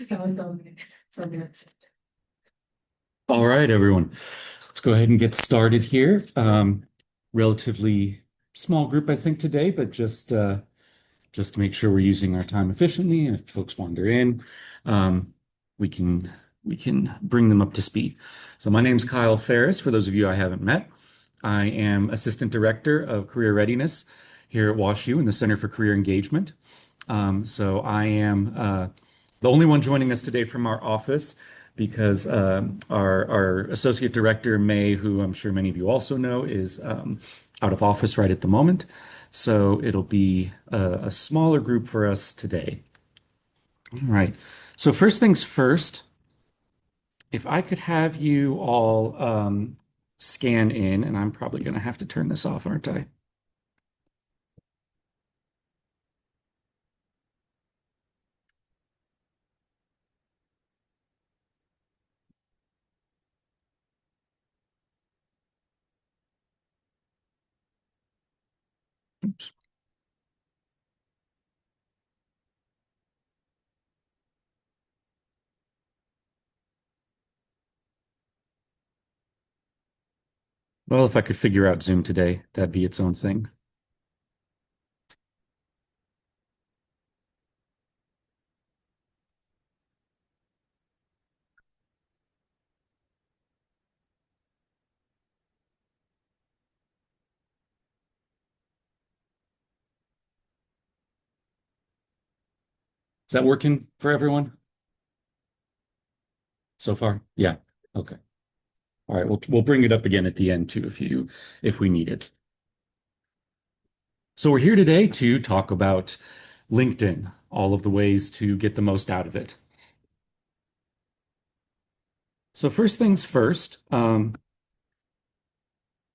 That was so good. All right, everyone. Let's go ahead and get started here. Relatively small group, I think, today, but just to make sure we're using our time efficiently, and if folks wander in, um, we can we can bring them up to speed. So my name's Kyle Ferris. For those of you I haven't met, I am Assistant Director of Career Readiness here at WashU in the Center for Career Engagement. So I am the only one joining us today from our office because our associate director, May, who I'm sure many of you also know, is out of office right at the moment. So it'll be a smaller group for us today. All right. So first things first, if I could have you all scan in, and I'm probably going to have to turn this off, aren't I? Oops. Well, if I could figure out Zoom today, that'd be its own thing. Is that working for everyone so far? Yeah. Okay. All right. We'll bring it up again at the end too if we need it. So we're here today to talk about LinkedIn, all of the ways to get the most out of it. So first things first, our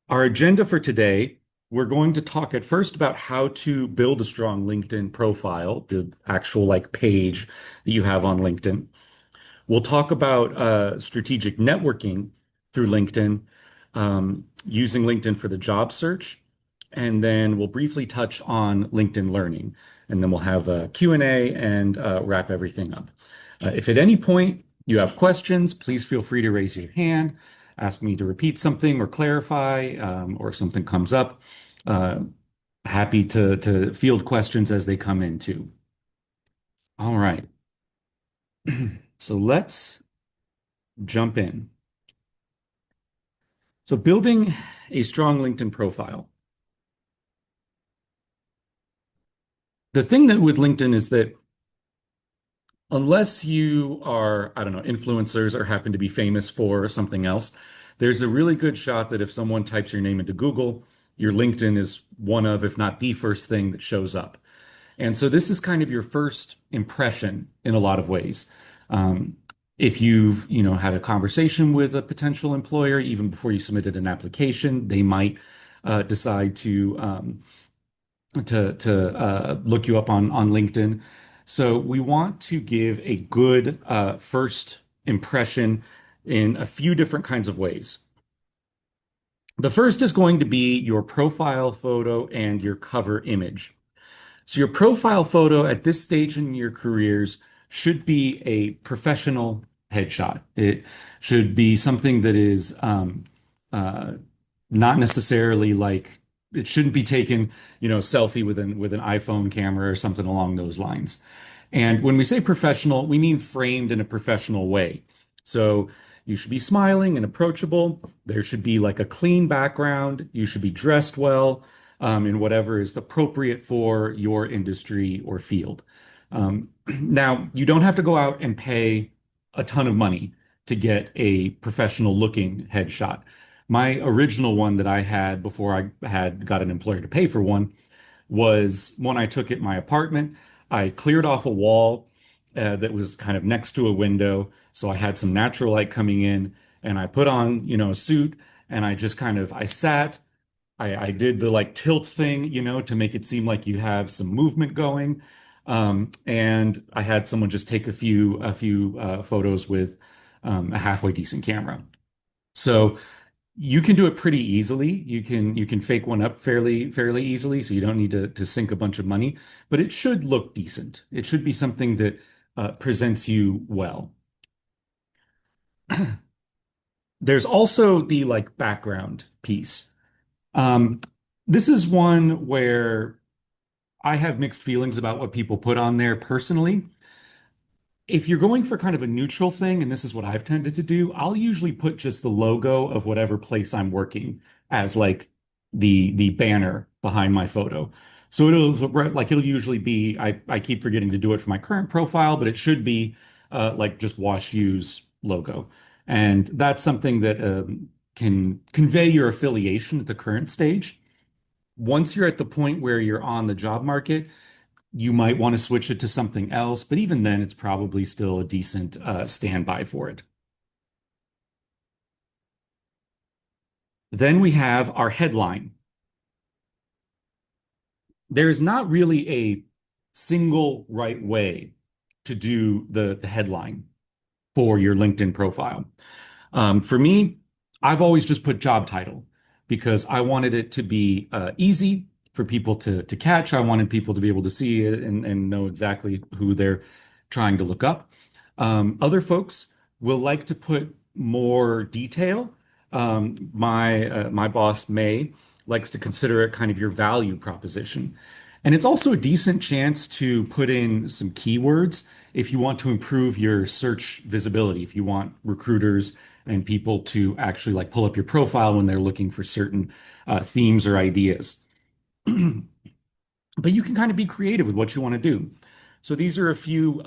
agenda for today, we're going to talk at first about how to build a strong LinkedIn profile, the actual like page that you have on LinkedIn. We'll talk about strategic networking through LinkedIn, using LinkedIn for the job search, and then we'll briefly touch on LinkedIn Learning, and then we'll have a Q&A and wrap everything up. If at any point you have questions, please feel free to raise your hand, ask me to repeat something or clarify, or if something comes up. Uh, Happy to field questions as they come in too. All right, so let's jump in. So building a strong LinkedIn profile. The thing that with LinkedIn is that unless you are, I don't know, influencers or happen to be famous for something else, there's a really good shot that if someone types your name into Google, your LinkedIn is one of, if not the first thing that shows up. And so this is kind of your first impression in a lot of ways. Um, if you've, had a conversation with a potential employer, even before you submitted an application, they might decide to look you up on LinkedIn. So we want to give a good first impression in a few different kinds of ways. The first is going to be your profile photo and your cover image. So your profile photo at this stage in your careers should be a professional headshot. It should be something that is uh, not necessarily like it shouldn't be taken, selfie with an iPhone camera or something along those lines. And when we say professional, we mean framed in a professional way. So you should be smiling and approachable. There should be like a clean background. You should be dressed well in whatever is appropriate for your industry or field. Now, you don't have to go out and pay a ton of money to get a professional looking headshot. My original one that I had before I had got an employer to pay for one was one I took at my apartment. I cleared off a wall that was kind of next to a window, so I had some natural light coming in, and I put on, a suit, and I just kind of I sat. I did the like tilt thing, to make it seem like you have some movement going. And I had someone just take a few photos with a halfway decent camera. So You can do it pretty easily. You can fake one up fairly easily, so you don't need to sink a bunch of money, but it should look decent. It should be something that presents you well. There's also the like background piece. Um, this is one where I have mixed feelings about what people put on there personally. If you're going for kind of a neutral thing, and this is what I've tended to do, I'll usually put just the logo of whatever place I'm working as like the banner behind my photo. So it'll usually be I keep forgetting to do it for my current profile, but it should be like just Wash U's logo. And that's something that can convey your affiliation at the current stage. Once you're at the point where you're on the job market, you might want to switch it to something else, but even then, it's probably still a decent standby for it. Then we have our headline. There is not really a single right way to do the headline for your LinkedIn profile. For me, I've always just put job title because I wanted it to be easy for people to catch. I wanted people to be able to see it and know exactly who they're trying to look up. Other folks will like to put more detail. My boss May likes to consider it kind of your value proposition. And it's also a decent chance to put in some keywords if you want to improve your search visibility, if you want recruiters and people to actually like pull up your profile when they're looking for certain themes or ideas. But you can kind of be creative with what you want to do. So these are a few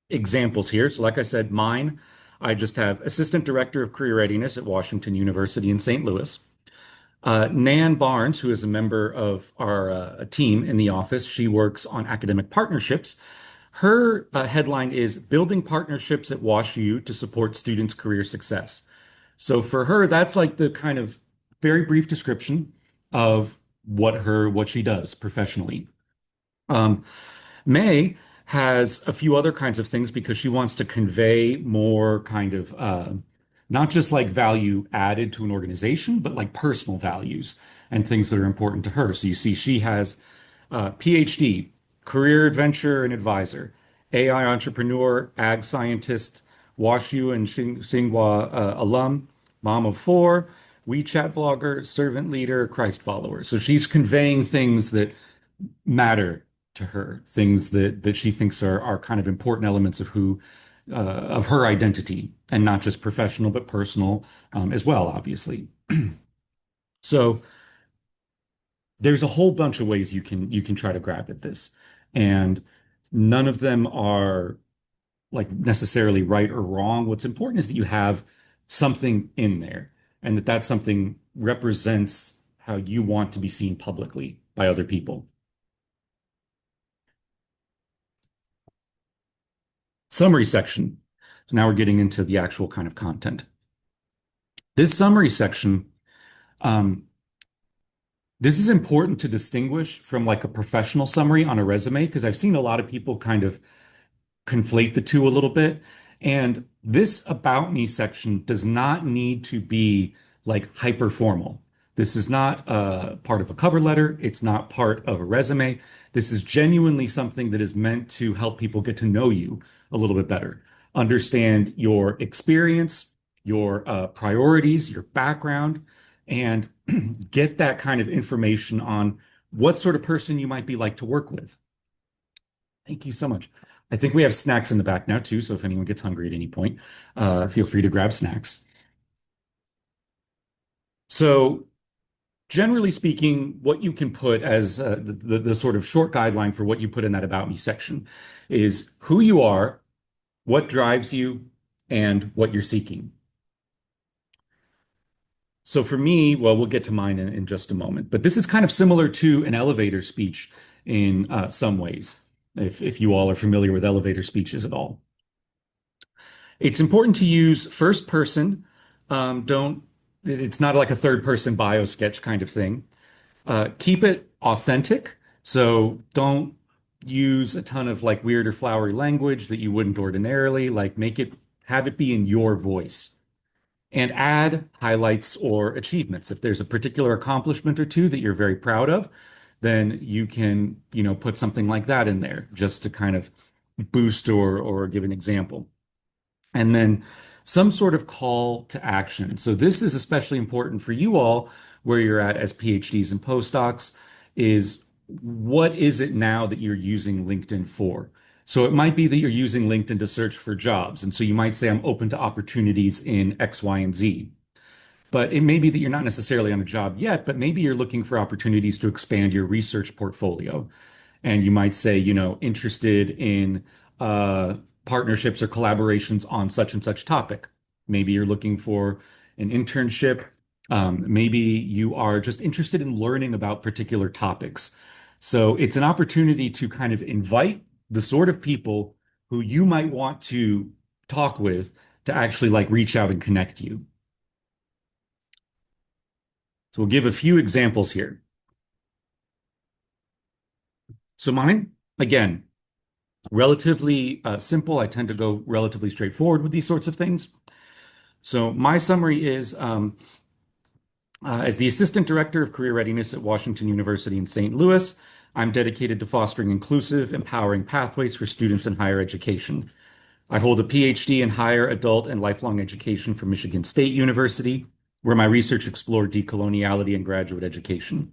examples here. So like I said, mine, I just have Assistant Director of Career Readiness at Washington University in St. Louis. Nan Barnes, who is a member of our team in the office, she works on academic partnerships. Her headline is Building Partnerships at WashU to Support Students' Career Success. So for her, that's like the kind of very brief description of what she does professionally. Um, May has a few other kinds of things because she wants to convey more kind of not just like value added to an organization, but like personal values and things that are important to her. So you see, she has PhD, career adventure and advisor, AI entrepreneur, ag scientist, WashU and Tsinghua alum, mom of four, WeChat vlogger, servant leader, Christ follower. So she's conveying things that matter to her, things that she thinks are kind of important elements of who of her identity, and not just professional but personal as well, obviously. So there's a whole bunch of ways you can try to grab at this, and none of them are like necessarily right or wrong. What's important is that you have something in there, and that something represents how you want to be seen publicly by other people. Summary section. So now we're getting into the actual kind of content. This summary section, um, this is important to distinguish from like a professional summary on a resume because I've seen a lot of people kind of conflate the two a little bit. And this about me section does not need to be like hyper formal. This is not part of a cover letter. It's not part of a resume. This is genuinely something that is meant to help people get to know you a little bit better, understand your experience, your priorities, your background, and get that kind of information on what sort of person you might be like to work with. Thank you so much. I think we have snacks in the back now too, so if anyone gets hungry at any point, feel free to grab snacks. So generally speaking, what you can put as the sort of short guideline for what you put in that About Me section is who you are, what drives you, and what you're seeking. So for me, well, we'll get to mine in just a moment, but this is kind of similar to an elevator speech in some ways, if you all are familiar with elevator speeches at all. It's important to use first person. It's not like a third person bio sketch kind of thing. Keep it authentic. So don't use a ton of like weird or flowery language that you wouldn't ordinarily. Like have it be in your voice. and add highlights or achievements. If there's a particular accomplishment or two that you're very proud of, then you can, put something like that in there just to kind of boost or give an example. And then some sort of call to action. So this is especially important for you all where you're at as PhDs and postdocs is what is it now that you're using LinkedIn for? So it might be that you're using LinkedIn to search for jobs. And so you might say, I'm open to opportunities in X, Y, and Z. But it may be that you're not necessarily on a job yet, but maybe you're looking for opportunities to expand your research portfolio. And you might say, interested in uh, partnerships or collaborations on such and such topic. Maybe you're looking for an internship. Maybe you are just interested in learning about particular topics. So it's an opportunity to kind of invite the sort of people who you might want to talk with to actually like reach out and connect you. So we'll give a few examples here. So mine, again, relatively simple. I tend to go relatively straightforward with these sorts of things. So my summary is as the Assistant Director of Career Readiness at Washington University in St. Louis, I'm dedicated to fostering inclusive, empowering pathways for students in higher education. I hold a PhD in higher adult and lifelong education from Michigan State University, where my research explored decoloniality and graduate education.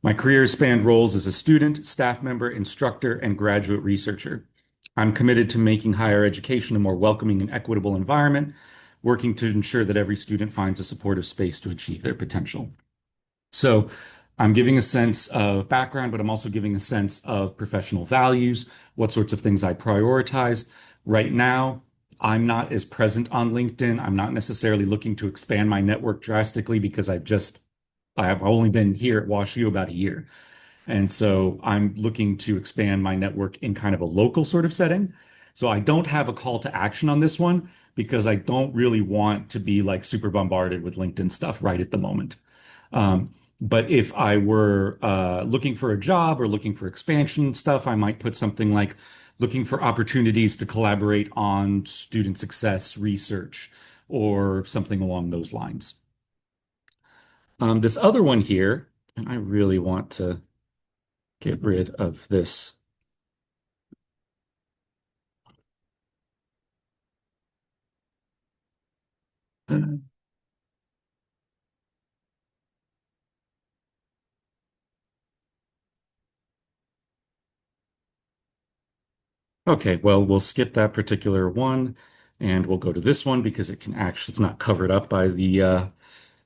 My career spanned roles as a student, staff member, instructor, and graduate researcher. I'm committed to making higher education a more welcoming and equitable environment, working to ensure that every student finds a supportive space to achieve their potential. So I'm giving a sense of background, but I'm also giving a sense of professional values, what sorts of things I prioritize. Right now, I'm not as present on LinkedIn. I'm not necessarily looking to expand my network drastically because I have only been here at WashU about a year. And so I'm looking to expand my network in kind of a local sort of setting. So I don't have a call to action on this one because I don't really want to be like super bombarded with LinkedIn stuff right at the moment. But if I were looking for a job or looking for expansion stuff, I might put something like looking for opportunities to collaborate on student success research or something along those lines. This other one here, and I really want to get rid of this. Okay, well, we'll skip that particular one and we'll go to this one because it's not covered up by the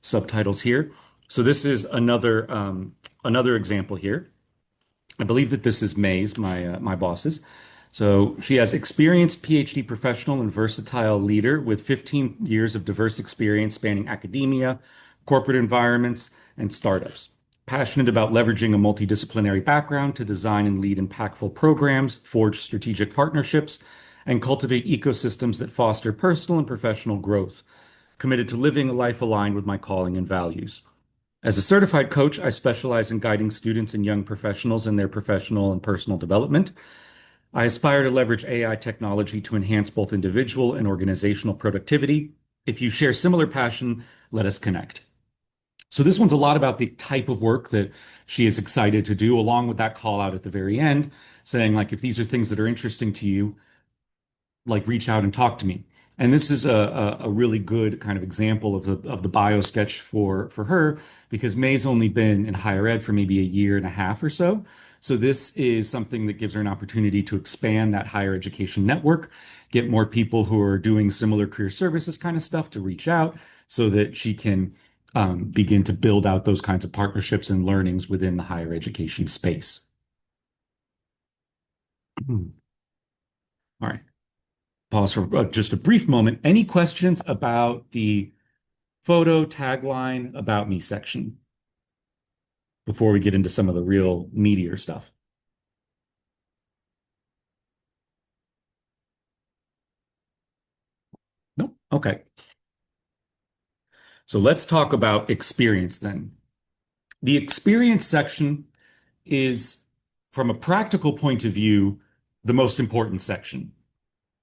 subtitles here. So this is another example here. I believe that this is May's, my boss's. So she has experienced PhD professional and versatile leader with 15 years of diverse experience spanning academia, corporate environments, and startups. Passionate about leveraging a multidisciplinary background to design and lead impactful programs, forge strategic partnerships, and cultivate ecosystems that foster personal and professional growth. Committed to living a life aligned with my calling and values. As a certified coach, I specialize in guiding students and young professionals in their professional and personal development. I aspire to leverage AI technology to enhance both individual and organizational productivity. If you share similar passion, let us connect. So this one's a lot about the type of work that she is excited to do, along with that call out at the very end, saying like, if these are things that are interesting to you, like reach out and talk to me. And this is a really good kind of example of the bio sketch for her because May's only been in higher ed for maybe a year and a half or so. So this is something that gives her an opportunity to expand that higher education network, get more people who are doing similar career services kind of stuff to reach out so that she can begin to build out those kinds of partnerships and learnings within the higher education space. All right. Pause for just a brief moment. Any questions about the photo tagline about me section before we get into some of the real meatier stuff? Nope. Okay. So let's talk about experience then. The experience section is, from a practical point of view, the most important section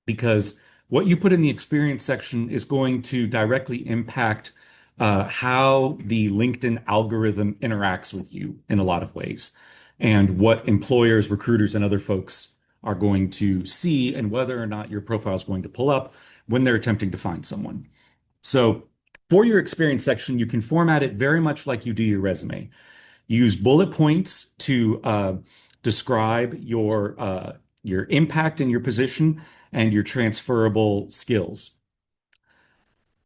because what you put in the experience section is going to directly impact how the LinkedIn algorithm interacts with you in a lot of ways, and what employers, recruiters, and other folks are going to see, and whether or not your profile is going to pull up when they're attempting to find someone. So, for your experience section, you can format it very much like you do your resume. Use bullet points to describe your impact in your position and your transferable skills.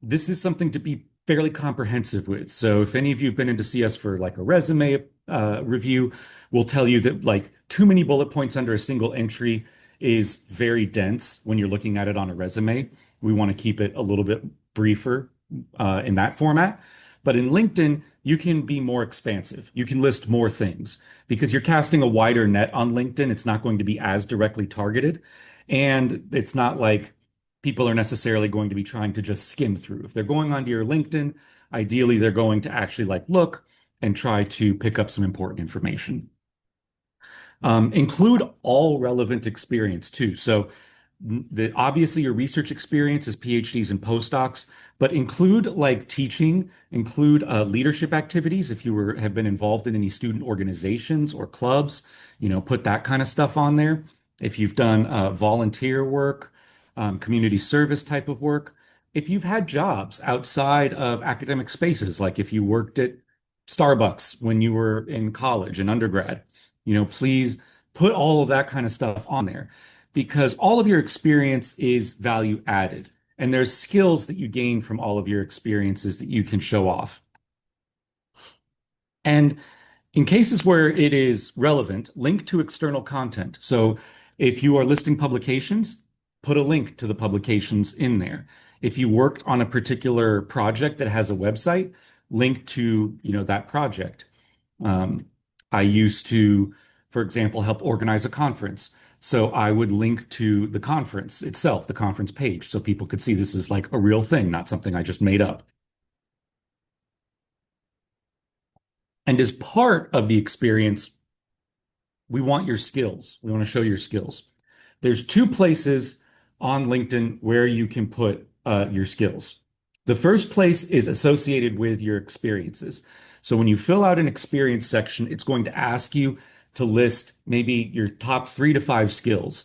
This is something to be fairly comprehensive with. So if any of you have been into CS for like a resume review, will tell you that like too many bullet points under a single entry is very dense when you're looking at it on a resume. We want to keep it a little bit briefer in that format. But in LinkedIn, you can be more expansive. You can list more things because you're casting a wider net on LinkedIn. It's not going to be as directly targeted. And it's not like people are necessarily going to be trying to just skim through. If they're going onto your LinkedIn, ideally they're going to actually like look and try to pick up some important information. Include all relevant experience too. So obviously your research experience is PhDs and postdocs, but include like teaching, include leadership activities. If you have been involved in any student organizations or clubs, put that kind of stuff on there. If you've done volunteer work, community service type of work, if you've had jobs outside of academic spaces, like if you worked at Starbucks when you were in college and undergrad, please put all of that kind of stuff on there because all of your experience is value added. And there's skills that you gain from all of your experiences that you can show off. And in cases where it is relevant, link to external content. So if you are listing publications, put a link to the publications in there. If you worked on a particular project that has a website, link to, that project. Um, I used to, for example, help organize a conference. So I would link to the conference itself, the conference page, so people could see this is like a real thing, not something I just made up. And as part of the experience, we want your skills. We want to show your skills. There's two places on LinkedIn where you can put your skills. The first place is associated with your experiences. So when you fill out an experience section, it's going to ask you to list maybe your top 3 to 5 skills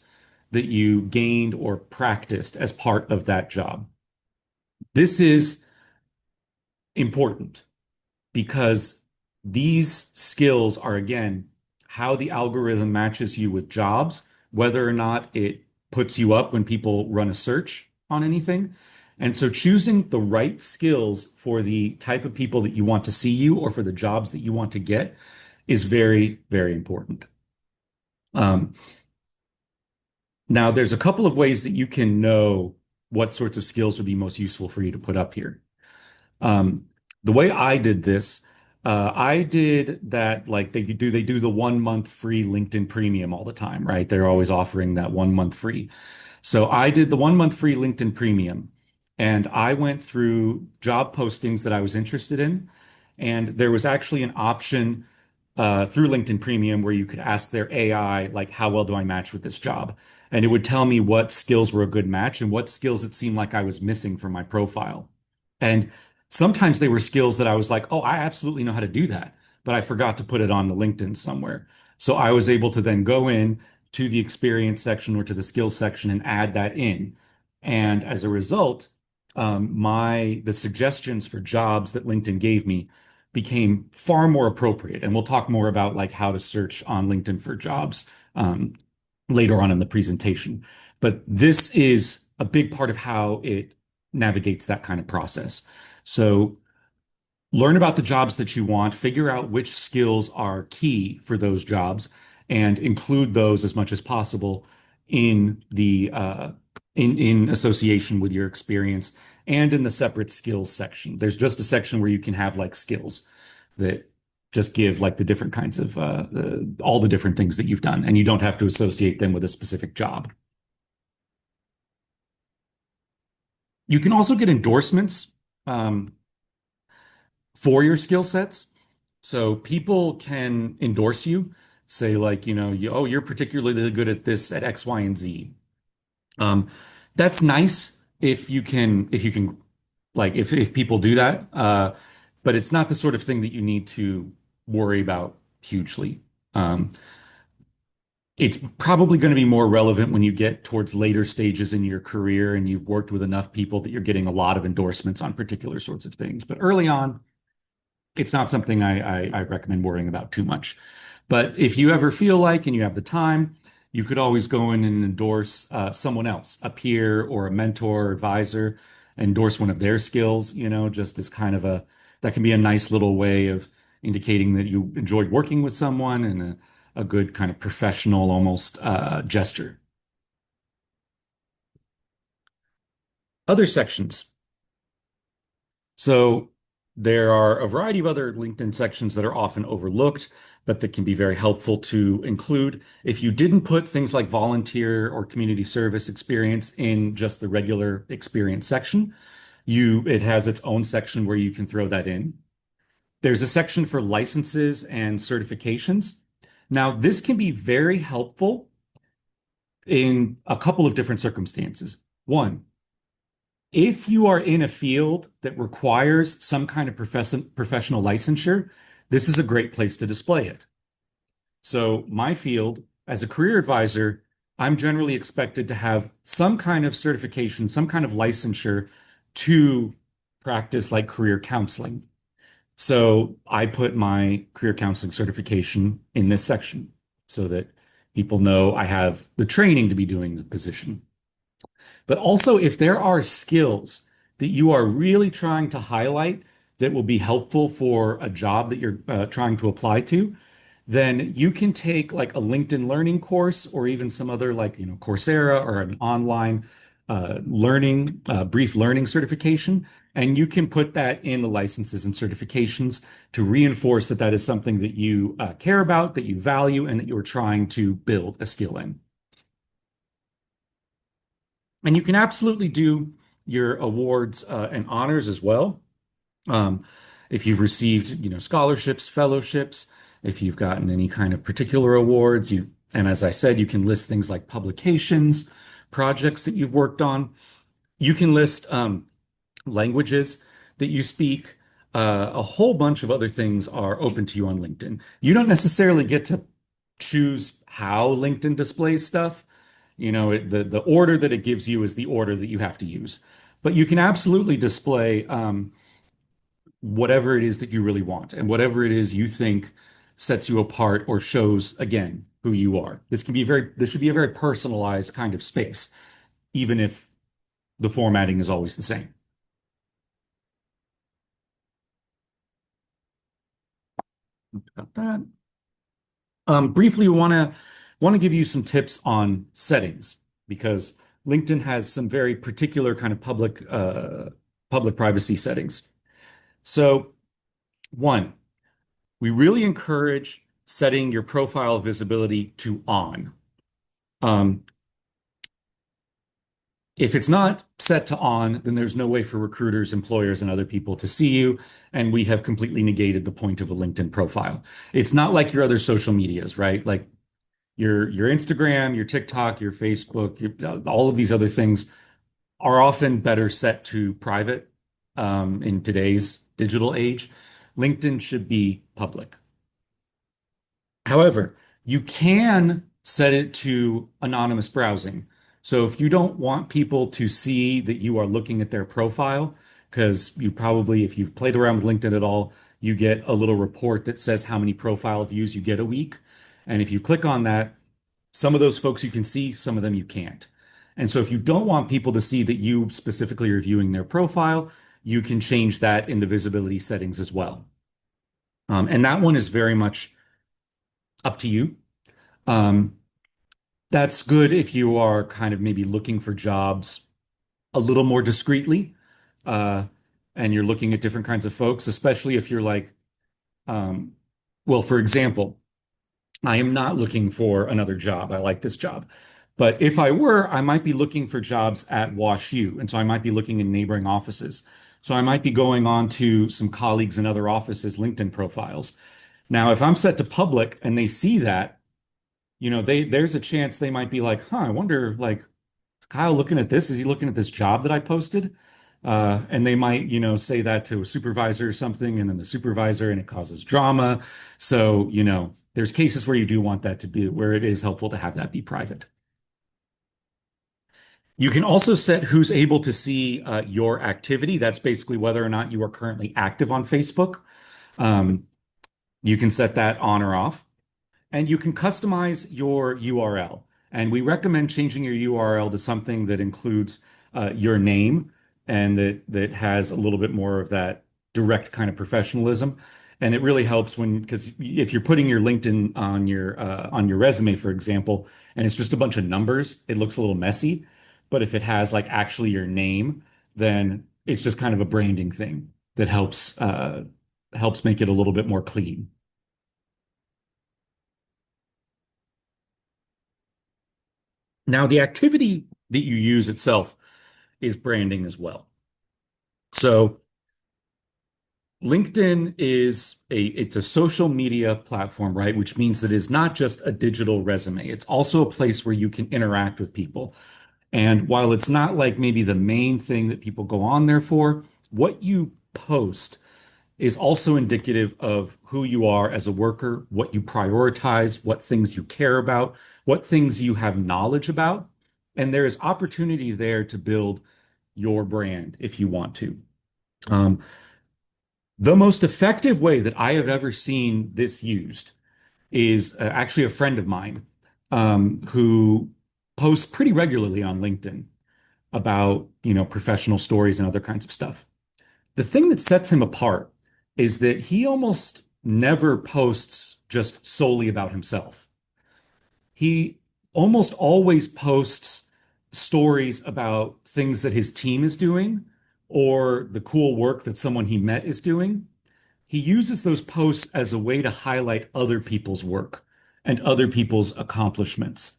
that you gained or practiced as part of that job. This is important because these skills are, again, how the algorithm matches you with jobs, whether or not it puts you up when people run a search on anything. And so choosing the right skills for the type of people that you want to see you or for the jobs that you want to get is very, very important. Um, Now, there's a couple of ways that you can know what sorts of skills would be most useful for you to put up here. Um, the way I did this, I did that like they do the 1 month free LinkedIn Premium all the time, right? They're always offering that 1 month free. So I did the 1 month free LinkedIn Premium, and I went through job postings that I was interested in, and there was actually an option through LinkedIn Premium where you could ask their AI, like, how well do I match with this job? And it would tell me what skills were a good match and what skills it seemed like I was missing from my profile. And sometimes they were skills that I was like, oh, I absolutely know how to do that, but I forgot to put it on the LinkedIn somewhere. So I was able to then go in to the experience section or to the skills section and add that in. And as a result, the suggestions for jobs that LinkedIn gave me became far more appropriate. And we'll talk more about like how to search on LinkedIn for jobs later on in the presentation. But this is a big part of how it navigates that kind of process. So learn about the jobs that you want, figure out which skills are key for those jobs, and include those as much as possible in the in association with your experience and in the separate skills section. There's just a section where you can have like skills that just give like the different kinds of all the different things that you've done, and you don't have to associate them with a specific job. You can also get endorsements. For your skill sets. So people can endorse you, say like, oh, you're particularly good at this at X, Y, and Z. Um, That's nice if you can like if people do that. But it's not the sort of thing that you need to worry about hugely. Um, it's probably going to be more relevant when you get towards later stages in your career and you've worked with enough people that you're getting a lot of endorsements on particular sorts of things. But early on, it's not something I recommend worrying about too much. But if you ever feel like and you have the time, you could always go in and endorse someone else, a peer or a mentor or advisor, endorse one of their skills, just as kind of that can be a nice little way of indicating that you enjoyed working with someone and a good kind of professional almost gesture. Other sections. So there are a variety of other LinkedIn sections that are often overlooked, but that can be very helpful to include. If you didn't put things like volunteer or community service experience in just the regular experience section, it has its own section where you can throw that in. There's a section for licenses and certifications. Now, this can be very helpful in a couple of different circumstances. One, if you are in a field that requires some kind of professional licensure, this is a great place to display it. So, my field, as a career advisor, I'm generally expected to have some kind of certification, some kind of licensure to practice like career counseling. So, I put my career counseling certification in this section so that people know I have the training to be doing the position. But also, if there are skills that you are really trying to highlight that will be helpful for a job that you're trying to apply to, then you can take like a LinkedIn learning course or even some other like, Coursera or an online brief learning certification. And you can put that in the licenses and certifications to reinforce that that is something that you care about, that you value, and that you're trying to build a skill in. And you can absolutely do your awards and honors as well. Um, if you've received, scholarships, fellowships, if you've gotten any kind of particular awards, and as I said, you can list things like publications, projects that you've worked on. You can list languages that you speak. A whole bunch of other things are open to you on LinkedIn. You don't necessarily get to choose how LinkedIn displays stuff. The order that it gives you is the order that you have to use. But you can absolutely display whatever it is that you really want and whatever it is you think sets you apart or shows, again, who you are. This should be a very personalized kind of space, even if the formatting is always the same. About that. Briefly, we want to give you some tips on settings because LinkedIn has some very particular kind of public privacy settings. So, one, we really encourage setting your profile visibility to on. Um, if it's not set to on, then there's no way for recruiters, employers, and other people to see you, and we have completely negated the point of a LinkedIn profile. It's not like your other social medias, right? Like your Instagram, your TikTok, your Facebook, all of these other things are often better set to private in today's digital age. LinkedIn should be public. However, you can set it to anonymous browsing. So if you don't want people to see that you are looking at their profile, because you probably, if you've played around with LinkedIn at all, you get a little report that says how many profile views you get a week. And if you click on that, some of those folks you can see, some of them you can't. And so if you don't want people to see that you specifically are viewing their profile, you can change that in the visibility settings as well. And that one is very much up to you. Um, that's good if you are kind of maybe looking for jobs a little more discreetly, uh, and you're looking at different kinds of folks, especially if you're like, um, well, for example, I am not looking for another job. I like this job. But if I were, I might be looking for jobs at WashU. And so I might be looking in neighboring offices. So I might be going on to some colleagues in other offices' LinkedIn profiles. Now, if I'm set to public and they see that, there's a chance they might be like, huh, I wonder, like, Kyle looking at this? Is he looking at this job that I posted? And they might, say that to a supervisor or something, and then the supervisor, and it causes drama. So, there's cases where you do want that to be where it is helpful to have that be private. You can also set who's able to see your activity. That's basically whether or not you are currently active on Facebook. Um, you can set that on or off. And you can customize your URL. And we recommend changing your URL to something that includes your name and that has a little bit more of that direct kind of professionalism. And it really helps because if you're putting your LinkedIn on your resume, for example, and it's just a bunch of numbers, it looks a little messy. But if it has like actually your name, then it's just kind of a branding thing that helps make it a little bit more clean. Now, the activity that you use itself is branding as well. So LinkedIn it's a social media platform, right? Which means that it's not just a digital resume. It's also a place where you can interact with people. And while it's not like maybe the main thing that people go on there for, what you post is also indicative of who you are as a worker, what you prioritize, what things you care about, what things you have knowledge about. And there is opportunity there to build your brand if you want to. Um, the most effective way that I have ever seen this used is actually a friend of mine who posts pretty regularly on LinkedIn about, professional stories and other kinds of stuff. The thing that sets him apart is that he almost never posts just solely about himself. He almost always posts stories about things that his team is doing or the cool work that someone he met is doing. He uses those posts as a way to highlight other people's work and other people's accomplishments.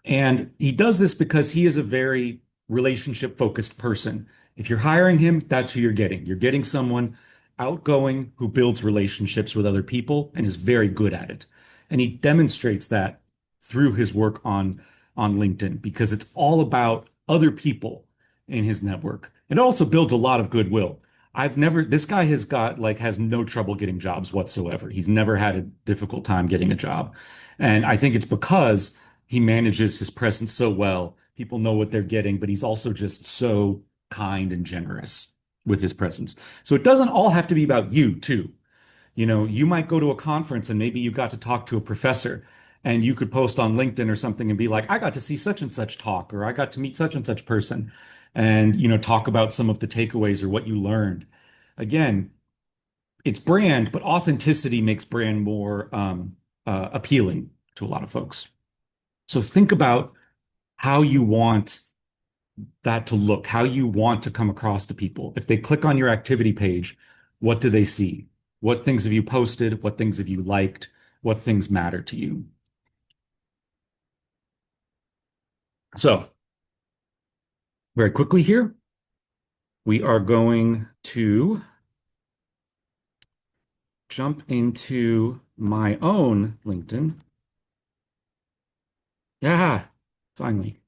And he does this because he is a very relationship focused person. If you're hiring him, that's who you're getting. You're getting someone outgoing who builds relationships with other people and is very good at it. And he demonstrates that through his work on LinkedIn because it's all about other people in his network. It also builds a lot of goodwill. This guy has no trouble getting jobs whatsoever. He's never had a difficult time getting a job. And I think it's because he manages his presence so well. People know what they're getting, but he's also just so kind and generous with his presence. So it doesn't all have to be about you, too. You might go to a conference and maybe you got to talk to a professor and you could post on LinkedIn or something and be like, I got to see such and such talk, or I got to meet such and such person and, talk about some of the takeaways or what you learned. Again, it's brand, but authenticity makes brand more appealing to a lot of folks. So think about how you want that to look, how you want to come across to people. If they click on your activity page, what do they see? What things have you posted? What things have you liked? What things matter to you? So, very quickly here, we are going to jump into my own LinkedIn. Yeah, finally.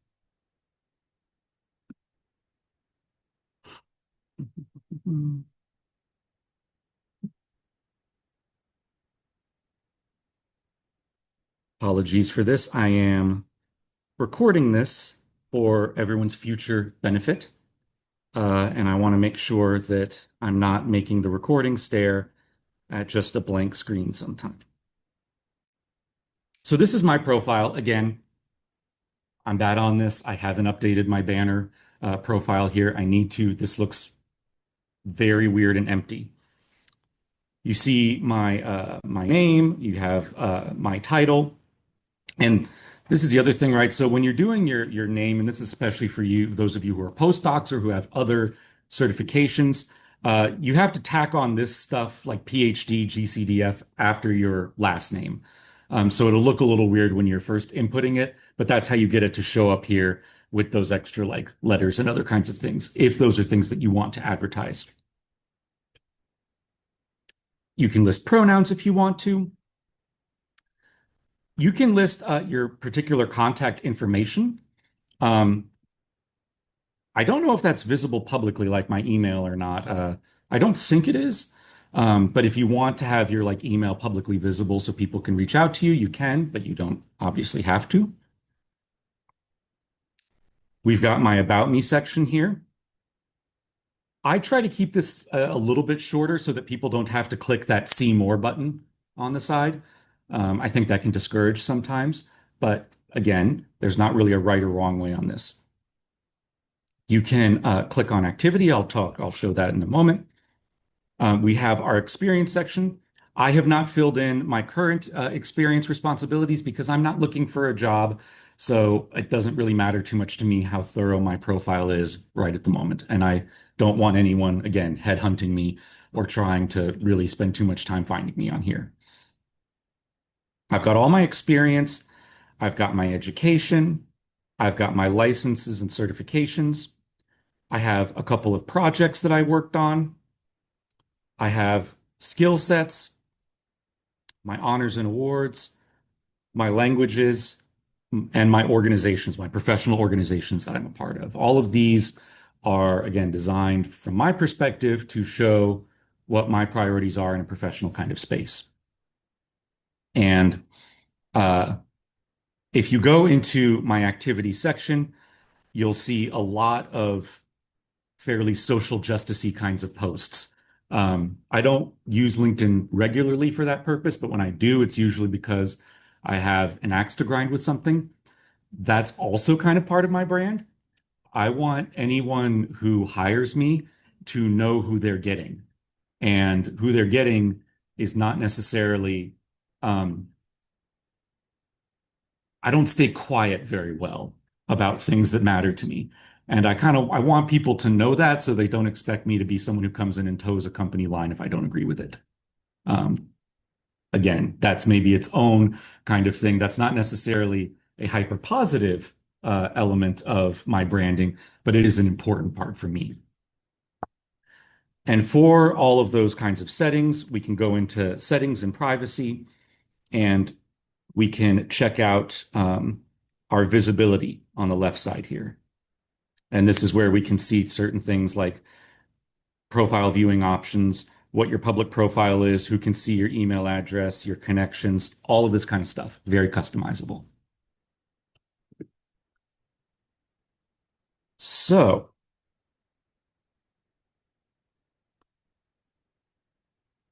Apologies for this. I am recording this for everyone's future benefit. And I want to make sure that I'm not making the recording stare at just a blank screen sometime. So this is my profile. Again, I'm bad on this. I haven't updated my banner profile here. I need to. This looks very weird and empty. You see my name, you have my title, and this is the other thing, right? So when you're doing your name, and this is especially for you, those of you who are postdocs or who have other certifications, you have to tack on this stuff like PhD, GCDF after your last name. So it'll look a little weird when you're first inputting it, but that's how you get it to show up here with those extra like letters and other kinds of things, if those are things that you want to advertise. You can list pronouns if you want to. You can list your particular contact information. Um, I don't know if that's visible publicly like my email or not. I don't think it is. But if you want to have your like email publicly visible so people can reach out to you, you can, but you don't obviously have to. We've got my About Me section here. I try to keep this a little bit shorter so that people don't have to click that See More button on the side. I think that can discourage sometimes, but again, there's not really a right or wrong way on this. You can click on activity. I'll show that in a moment. We have our experience section. I have not filled in my current experience responsibilities because I'm not looking for a job. So it doesn't really matter too much to me how thorough my profile is right at the moment. And I don't want anyone, again, headhunting me or trying to really spend too much time finding me on here. I've got all my experience. I've got my education. I've got my licenses and certifications. I have a couple of projects that I worked on. I have skill sets, my honors and awards, my languages, and my organizations, my professional organizations that I'm a part of. All of these are, again, designed from my perspective to show what my priorities are in a professional kind of space. And uh, if you go into my activity section, you'll see a lot of fairly social justicey kinds of posts. I don't use LinkedIn regularly for that purpose, but when I do, it's usually because I have an axe to grind with something. That's also kind of part of my brand. I want anyone who hires me to know who they're getting. And who they're getting is not necessarily, um, I don't stay quiet very well about things that matter to me. And I want people to know that so they don't expect me to be someone who comes in and toes a company line if I don't agree with it. Um, Again, that's maybe its own kind of thing. That's not necessarily a hyper positive element of my branding, but it is an important part for me. And for all of those kinds of settings, we can go into settings and privacy, and we can check out our visibility on the left side here. And this is where we can see certain things like profile viewing options, what your public profile is, who can see your email address, your connections, all of this kind of stuff. Very customizable. So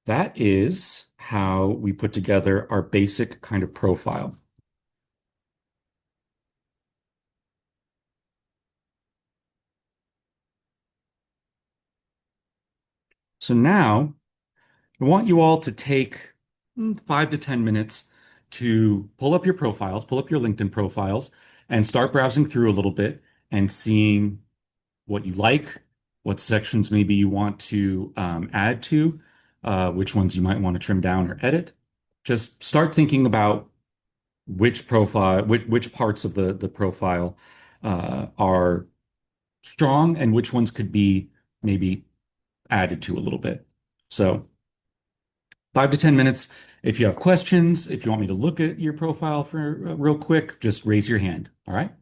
that is how we put together our basic kind of profile. So now I want you all to take 5 to 10 minutes to pull up your profiles, pull up your LinkedIn profiles, and start browsing through a little bit and seeing what you like, what sections maybe you want to add to, which ones you might want to trim down or edit. Just start thinking about which profile, which parts of the profile are strong and which ones could be maybe added to a little bit. So 5 to 10 minutes. If you have questions, if you want me to look at your profile for real quick, just raise your hand. All right.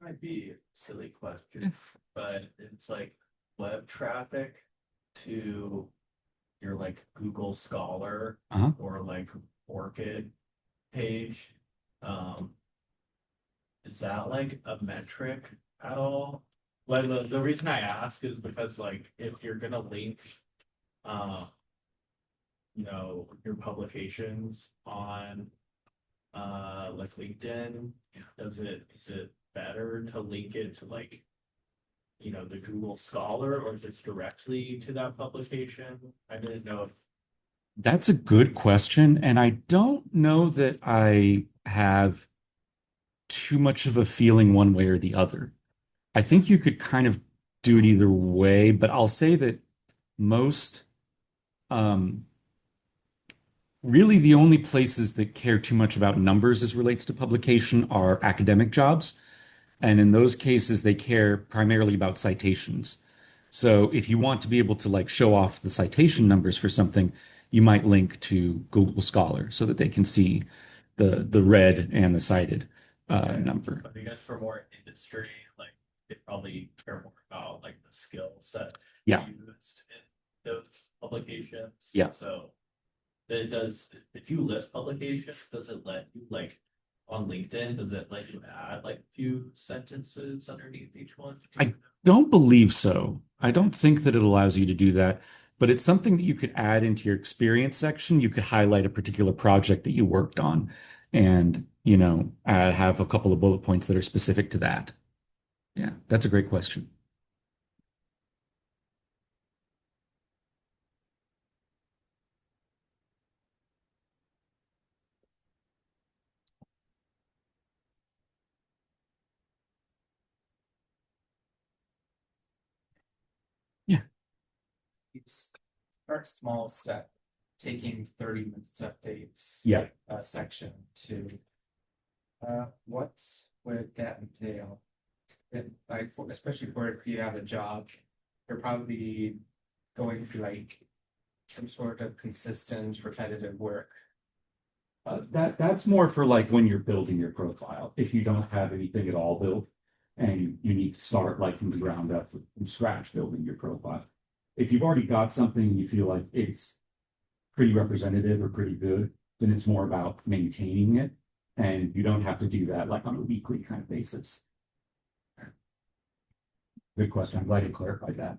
might be a silly question, but it's like web traffic to your like Google Scholar Uh-huh. or like Orchid page. Um, is that like a metric at all? Like the reason I ask is because like if you're gonna link uh your publications on like LinkedIn, is it better to link it to like the Google Scholar or just directly to that publication? I didn't know if That's a good question, and I don't know that I have too much of a feeling one way or the other. I think you could kind of do it either way, but I'll say that most, um, really the only places that care too much about numbers as relates to publication are academic jobs. And in those cases, they care primarily about citations. So if you want to be able to like show off the citation numbers for something, you might link to Google Scholar so that they can see the read and the cited number. but I guess for more industry, like they probably care more about like the skill set Yeah, used in those publications. yeah. So it does, if you list publications, does it let you like on LinkedIn, does it let you add like a few sentences underneath each one? I don't believe so. I don't think that it allows you to do that, but it's something that you could add into your experience section. You could highlight a particular project that you worked on and, have a couple of bullet points that are specific to that. Yeah, that's a great question. Yeah. You start small step, taking 30 minutes to update Yeah. a section to what would that entail? Like especially for if you have a job, you're probably going through like some sort of consistent repetitive work. That's more for like when you're building your profile. If you don't have anything at all built and you need to start like from the ground up from scratch building your profile. If you've already got something and you feel like it's pretty representative or pretty good, then it's more about maintaining it. And you don't have to do that like on a weekly kind of basis. Good question. I'm glad you clarified that.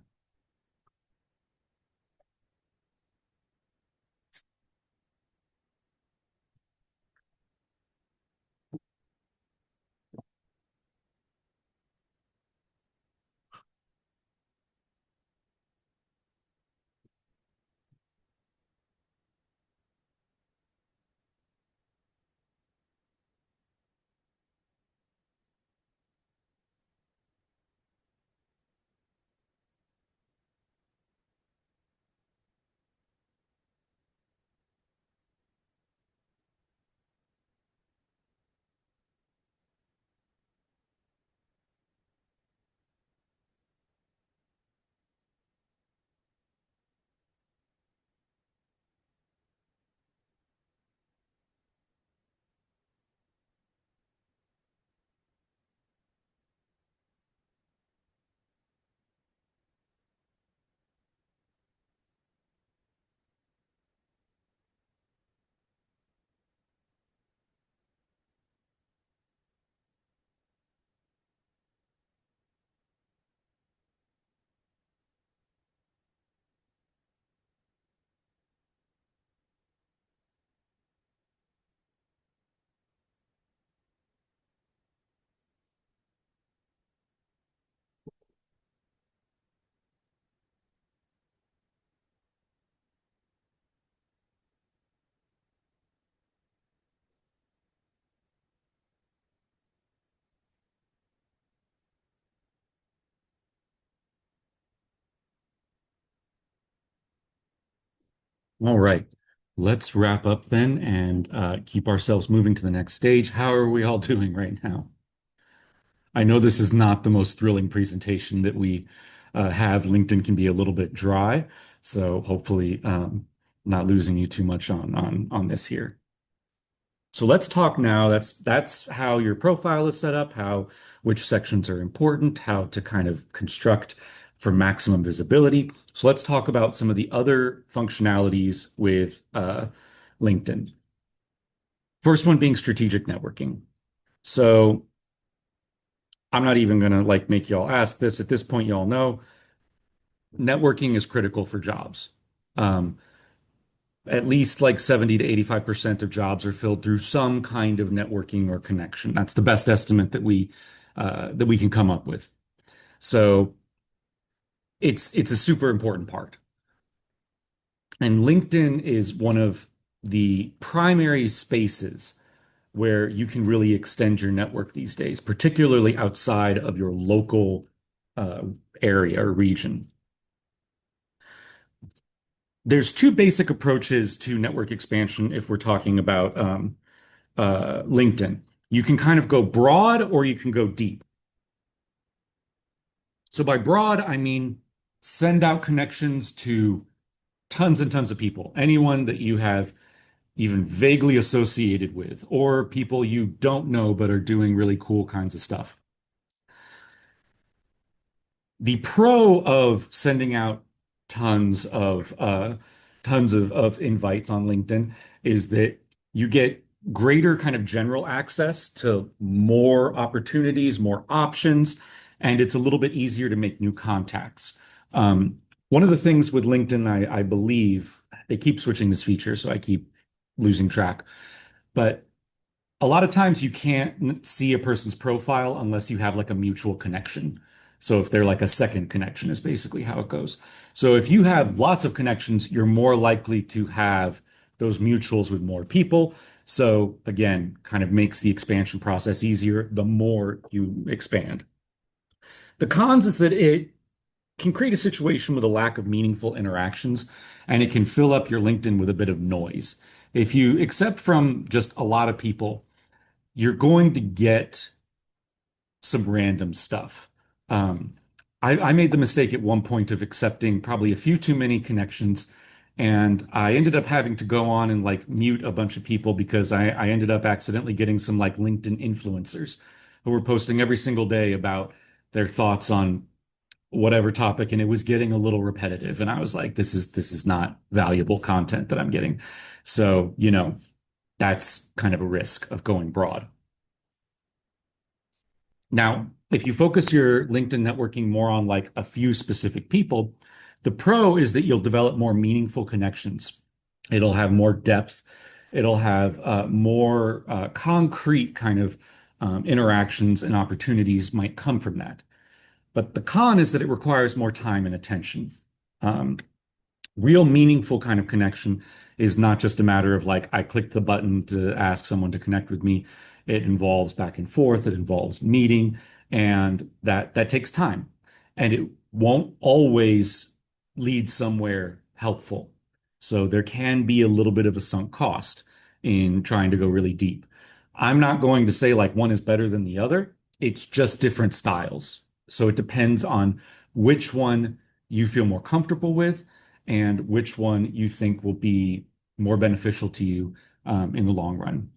All right. Let's wrap up then and keep ourselves moving to the next stage. How are we all doing right now? I know this is not the most thrilling presentation that we have. LinkedIn can be a little bit dry, so hopefully not losing you too much on this here. So let's talk now. That's how your profile is set up, how which sections are important, how to kind of construct for maximum visibility. So let's talk about some of the other functionalities with LinkedIn. First one being strategic networking. So I'm not even gonna like make y'all ask this. At this point, y'all know networking is critical for jobs. Um, at least like 70 to 85% of jobs are filled through some kind of networking or connection. That's the best estimate that we can come up with. So it's a super important part. And LinkedIn is one of the primary spaces where you can really extend your network these days, particularly outside of your local uh, area or region. There's two basic approaches to network expansion if we're talking about LinkedIn. You can kind of go broad or you can go deep. So by broad, I mean send out connections to tons and tons of people, anyone that you have even vaguely associated with, or people you don't know but are doing really cool kinds of stuff. The pro of sending out tons of tons of invites on LinkedIn is that you get greater kind of general access to more opportunities, more options, and it's a little bit easier to make new contacts. One of the things with LinkedIn, I believe they keep switching this feature, so I keep losing track. But a lot of times you can't see a person's profile unless you have like a mutual connection. So if they're like a second connection is basically how it goes. So if you have lots of connections, you're more likely to have those mutuals with more people. So again, kind of makes the expansion process easier the more you expand. The cons is that it can create a situation with a lack of meaningful interactions, and it can fill up your LinkedIn with a bit of noise. If you accept from just a lot of people, you're going to get some random stuff. Um, I made the mistake at one point of accepting probably a few too many connections, and I ended up having to go on and like mute a bunch of people because I ended up accidentally getting some like LinkedIn influencers who were posting every single day about their thoughts on whatever topic, and it was getting a little repetitive. And I was like, this is not valuable content that I'm getting. So, that's kind of a risk of going broad. Now, if you focus your LinkedIn networking more on like a few specific people, the pro is that you'll develop more meaningful connections. It'll have more depth. It'll have more concrete kind of interactions and opportunities might come from that. But the con is that it requires more time and attention. Um, Real meaningful kind of connection is not just a matter of like I clicked the button to ask someone to connect with me. It involves back and forth, it involves meeting, and that takes time. And it won't always lead somewhere helpful. So there can be a little bit of a sunk cost in trying to go really deep. I'm not going to say like one is better than the other. It's just different styles. So it depends on which one you feel more comfortable with and which one you think will be more beneficial to you in the long run.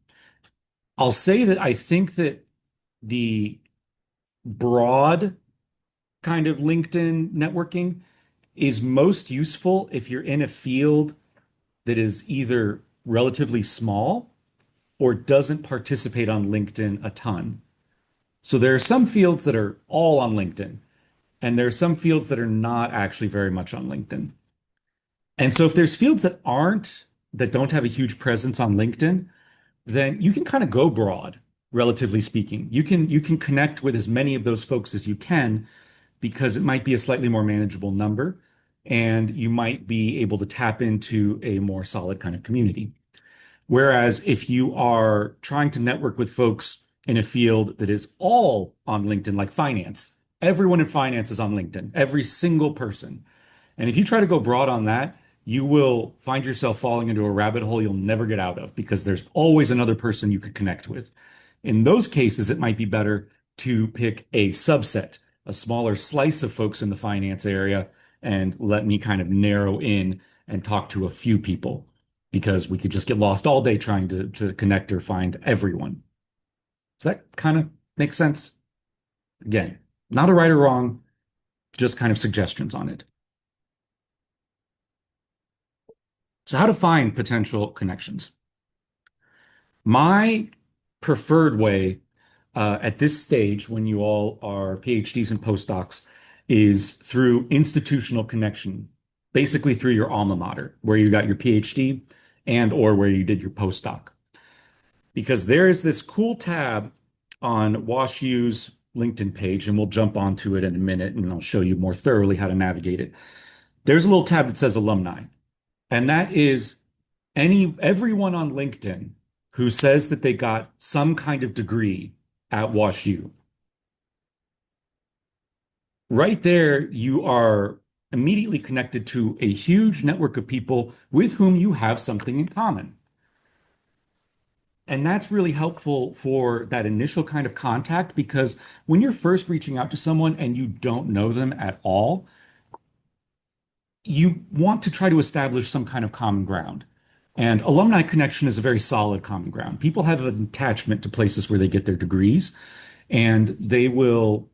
I'll say that I think that the broad kind of LinkedIn networking is most useful if you're in a field that is either relatively small or doesn't participate on LinkedIn a ton. So there are some fields that are all on LinkedIn, and there are some fields that are not actually very much on LinkedIn. And so if there's fields that don't have a huge presence on LinkedIn, then you can kind of go broad, relatively speaking. You can connect with as many of those folks as you can because it might be a slightly more manageable number, and you might be able to tap into a more solid kind of community. Whereas if you are trying to network with folks in a field that is all on LinkedIn, like finance, everyone in finance is on LinkedIn, every single person. And if you try to go broad on that, you will find yourself falling into a rabbit hole you'll never get out of because there's always another person you could connect with. In those cases, it might be better to pick a subset, a smaller slice of folks in the finance area, and let me kind of narrow in and talk to a few people. because we could just get lost all day trying to connect or find everyone. Does that kind of make sense? Again, not a right or wrong, just kind of suggestions on it. So how to find potential connections. My preferred way at this stage, when you all are PhDs and postdocs, is through institutional connection, basically through your alma mater, where you got your PhD and or where you did your postdoc. Because there is this cool tab on WashU's LinkedIn page, and we'll jump onto it in a minute, and I'll show you more thoroughly how to navigate it. There's a little tab that says alumni, and that is everyone on LinkedIn who says that they got some kind of degree at WashU. Right there, you are immediately connected to a huge network of people with whom you have something in common. And that's really helpful for that initial kind of contact because when you're first reaching out to someone and you don't know them at all, you want to try to establish some kind of common ground. And alumni connection is a very solid common ground. People have an attachment to places where they get their degrees, and they will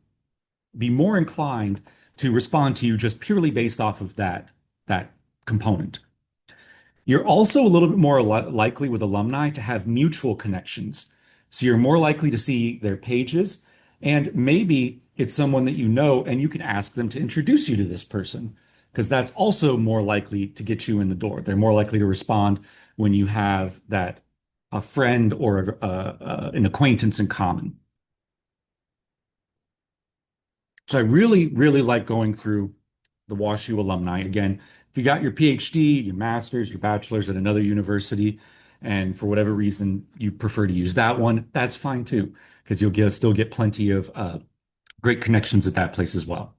be more inclined to respond to you just purely based off of that component. You're also a little bit more likely with alumni to have mutual connections. So you're more likely to see their pages, and maybe it's someone that you know, and you can ask them to introduce you to this person, because that's also more likely to get you in the door. They're more likely to respond when you have that a friend or an acquaintance in common. So I really, really like going through the WashU alumni. Again, if you got your PhD, your master's, your bachelor's at another university, and for whatever reason you prefer to use that one, that's fine too, because still get plenty of great connections at that place as well.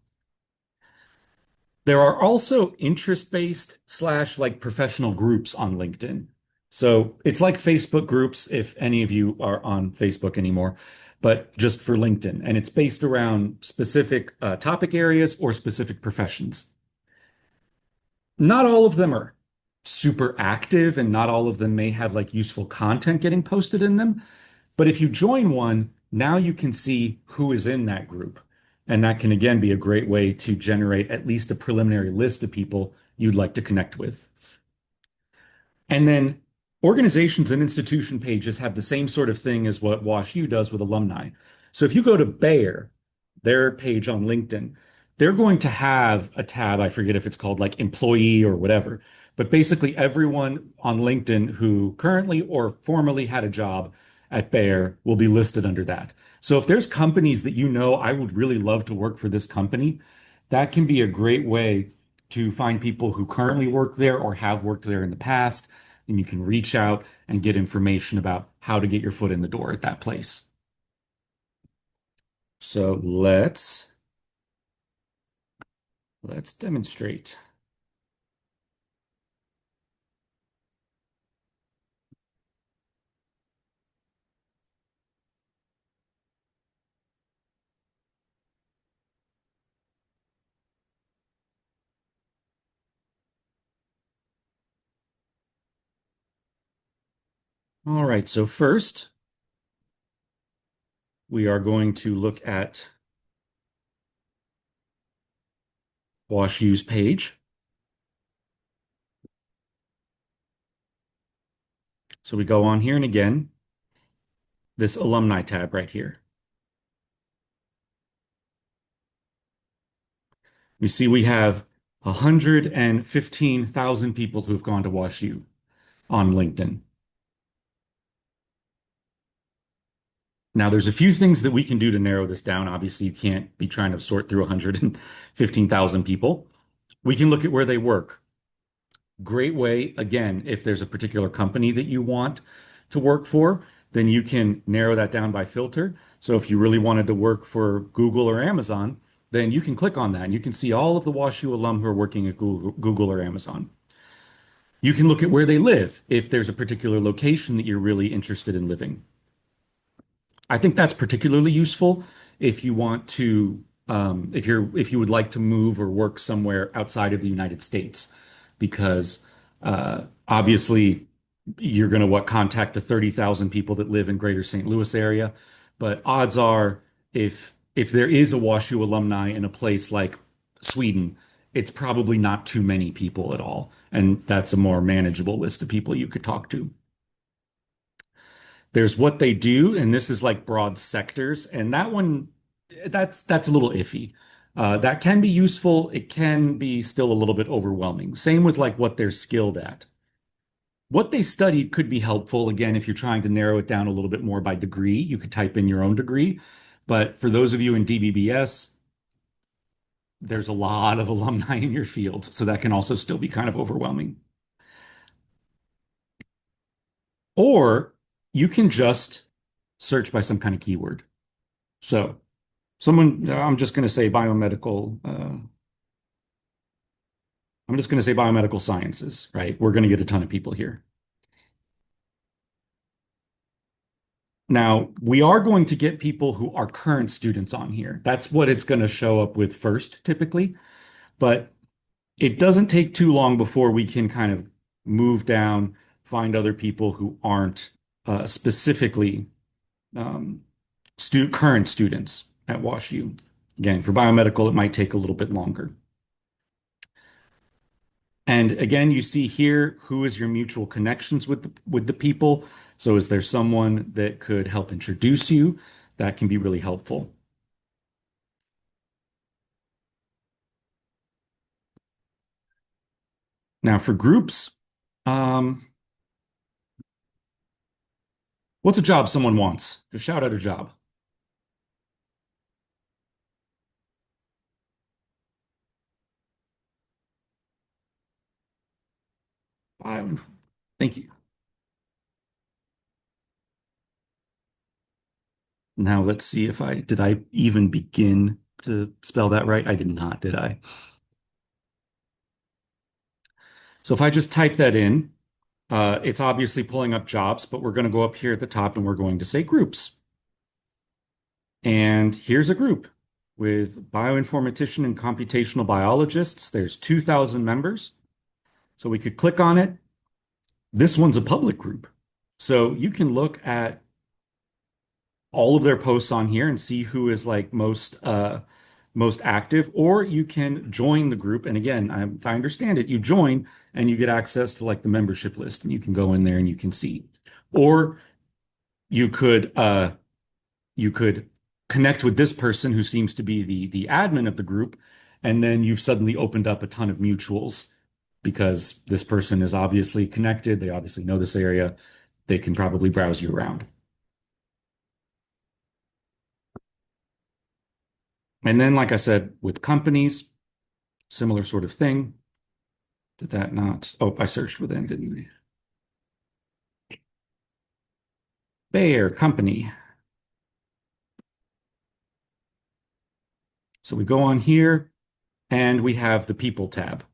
There are also interest-based slash like professional groups on LinkedIn. So it's like Facebook groups, if any of you are on Facebook anymore, but just for LinkedIn. And it's based around specific topic areas or specific professions. Not all of them are super active, and not all of them may have like useful content getting posted in them. But if you join one, now you can see who is in that group. And that can again be a great way to generate at least a preliminary list of people you'd like to connect with. And then organizations and institution pages have the same sort of thing as what WashU does with alumni. So if you go to Bayer, their page on LinkedIn, they're going to have a tab, I forget if it's called like employee or whatever, but basically everyone on LinkedIn who currently or formerly had a job at Bayer will be listed under that. So if there's companies that you know, I would really love to work for this company, that can be a great way to find people who currently work there or have worked there in the past, and you can reach out and get information about how to get your foot in the door at that place. So let's demonstrate. All right, so first, we are going to look at WashU's page. So we go on here, and again, this alumni tab right here. You see we have 115,000 people who've gone to WashU on LinkedIn. Now, there's a few things that we can do to narrow this down. Obviously, you can't be trying to sort through 115,000 people. We can look at where they work. Great way, again, if there's a particular company that you want to work for, then you can narrow that down by filter. So if you really wanted to work for Google or Amazon, then you can click on that and you can see all of the WashU alum who are working at Google or Amazon. You can look at where they live if there's a particular location that you're really interested in living. I think that's particularly useful if you want to, if you would like to move or work somewhere outside of the United States, because obviously you're going to contact the 30,000 people that live in greater St. Louis area. But odds are if there is a WashU alumni in a place like Sweden, it's probably not too many people at all. And that's a more manageable list of people you could talk to. There's what they do, and this is like broad sectors, and that one that's a little iffy. That can be useful. It can be still a little bit overwhelming. Same with like what they're skilled at. What they studied could be helpful. Again, if you're trying to narrow it down a little bit more by degree, you could type in your own degree. But for those of you in DBBS, there's a lot of alumni in your field, so that can also still be kind of overwhelming. Or you can just search by some kind of keyword. So I'm just going to say biomedical, I'm just going to say biomedical sciences, right? We're going to get a ton of people here. Now, we are going to get people who are current students on here. That's what it's going to show up with first, typically. But it doesn't take too long before we can kind of move down, find other people who aren't specifically current students at WashU. Again, for biomedical, it might take a little bit longer. And again, you see here, who is your mutual connections with the people? So is there someone that could help introduce you? That can be really helpful. Now for groups, what's a job someone wants? Just shout out a job. Thank you. Now let's see if did I even begin to spell that right? I did not, did I? So if I just type that in, it's obviously pulling up jobs, but we're going to go up here at the top and we're going to say groups. And here's a group with bioinformatician and computational biologists. There's 2,000 members. So we could click on it. This one's a public group. So you can look at all of their posts on here and see who is like most active, or you can join the group. And again, I understand it. You join and you get access to like the membership list, and you can go in there and you can see. Or you could connect with this person who seems to be the admin of the group, and then you've suddenly opened up a ton of mutuals because this person is obviously connected. They obviously know this area. They can probably browse you around. And then, like I said, with companies, similar sort of thing. Did that not? Oh, I searched within, didn't I? Bayer company. So we go on here and we have the people tab.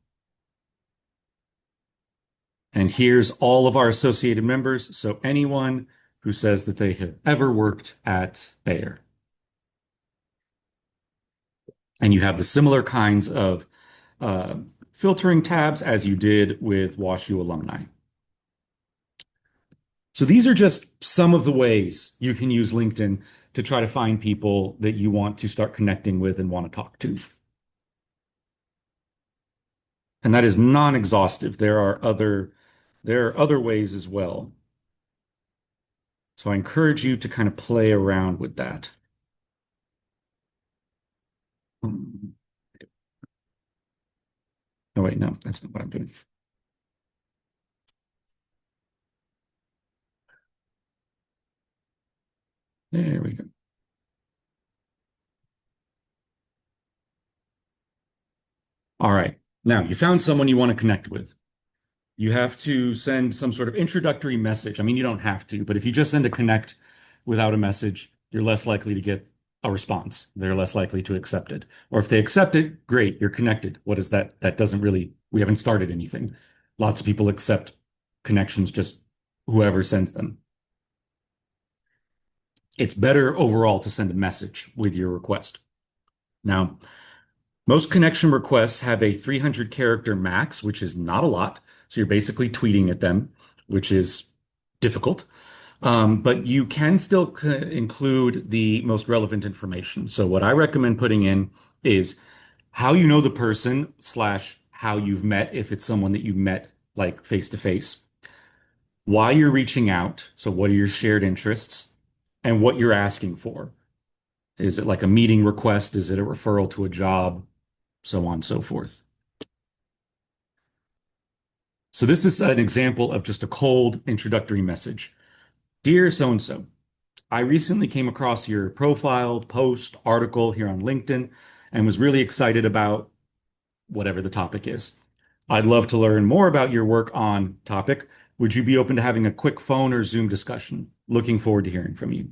And here's all of our associated members. So anyone who says that they have ever worked at Bayer. And you have the similar kinds of filtering tabs as you did with WashU alumni. So these are just some of the ways you can use LinkedIn to try to find people that you want to start connecting with and want to talk to. And that is non-exhaustive. There are other ways as well. So I encourage you to kind of play around with that. Oh wait, no, that's not what I'm doing. There we go. All right. Now you found someone you want to connect with. You have to send some sort of introductory message. I mean, you don't have to, but if you just send a connect without a message, you're less likely to get a response. They're less likely to accept it. Or if they accept it, great, you're connected. What is that? That doesn't really, we haven't started anything. Lots of people accept connections, just whoever sends them. It's better overall to send a message with your request. Now, most connection requests have a 300 character max, which is not a lot. So you're basically tweeting at them. which is difficult. But you can still include the most relevant information. So what I recommend putting in is how you know the person slash how you've met, if it's someone that you met like face to face, why you're reaching out. So what are your shared interests and what you're asking for? Is it like a meeting request? Is it a referral to a job? So on and so forth. So this is an example of just a cold introductory message. Dear so-and-so, I recently came across your profile, post, article here on LinkedIn and was really excited about whatever the topic is. I'd love to learn more about your work on topic. Would you be open to having a quick phone or Zoom discussion? Looking forward to hearing from you.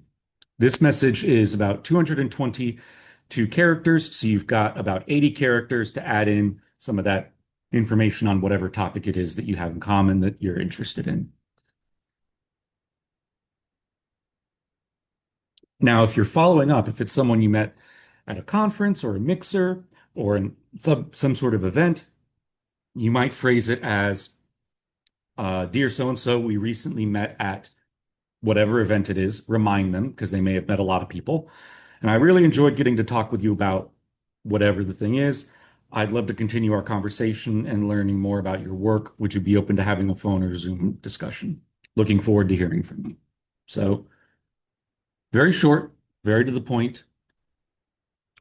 This message is about 222 characters, so you've got about 80 characters to add in some of that information on whatever topic it is that you have in common that you're interested in. Now, if you're following up, if it's someone you met at a conference or a mixer or in some sort of event, you might phrase it as, Dear so-and-so, we recently met at whatever event it is, remind them because they may have met a lot of people. And I really enjoyed getting to talk with you about whatever the thing is. I'd love to continue our conversation and learning more about your work. Would you be open to having a phone or Zoom discussion? Looking forward to hearing from you. So, very short, very to the point,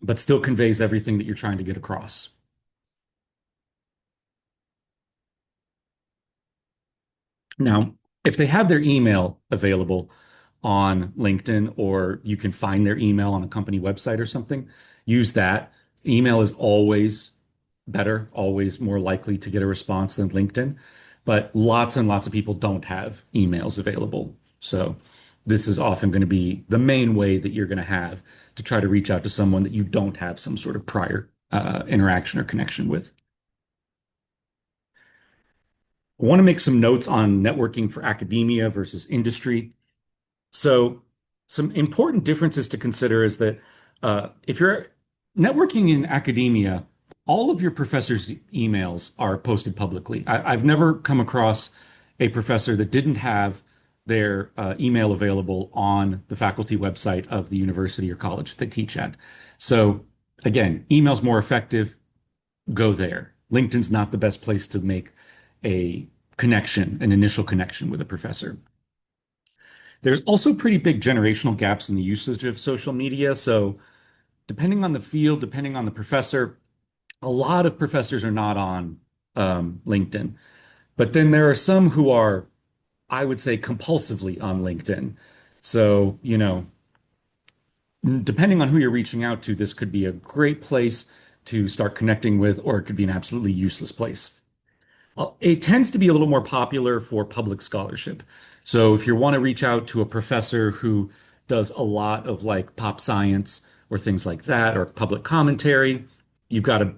but still conveys everything that you're trying to get across. Now, if they have their email available on LinkedIn or you can find their email on a company website or something, use that. Email is always better, always more likely to get a response than LinkedIn, but lots and lots of people don't have emails available. So this is often going to be the main way that you're going to have to try to reach out to someone that you don't have some sort of prior interaction or connection with. I want to make some notes on networking for academia versus industry. So, some important differences to consider is that if you're networking in academia, all of your professors' emails are posted publicly. I've never come across a professor that didn't have their email available on the faculty website of the university or college they teach at. So, again, email's more effective. Go there. LinkedIn's not the best place to make a connection, an initial connection with a professor. There's also pretty big generational gaps in the usage of social media. So, depending on the field, depending on the professor, a lot of professors are not on LinkedIn. But then there are some who are, I would say, compulsively on LinkedIn. So, depending on who you're reaching out to, this could be a great place to start connecting with, or it could be an absolutely useless place. It tends to be a little more popular for public scholarship. So if you want to reach out to a professor who does a lot of like pop science or things like that, or public commentary, you've got a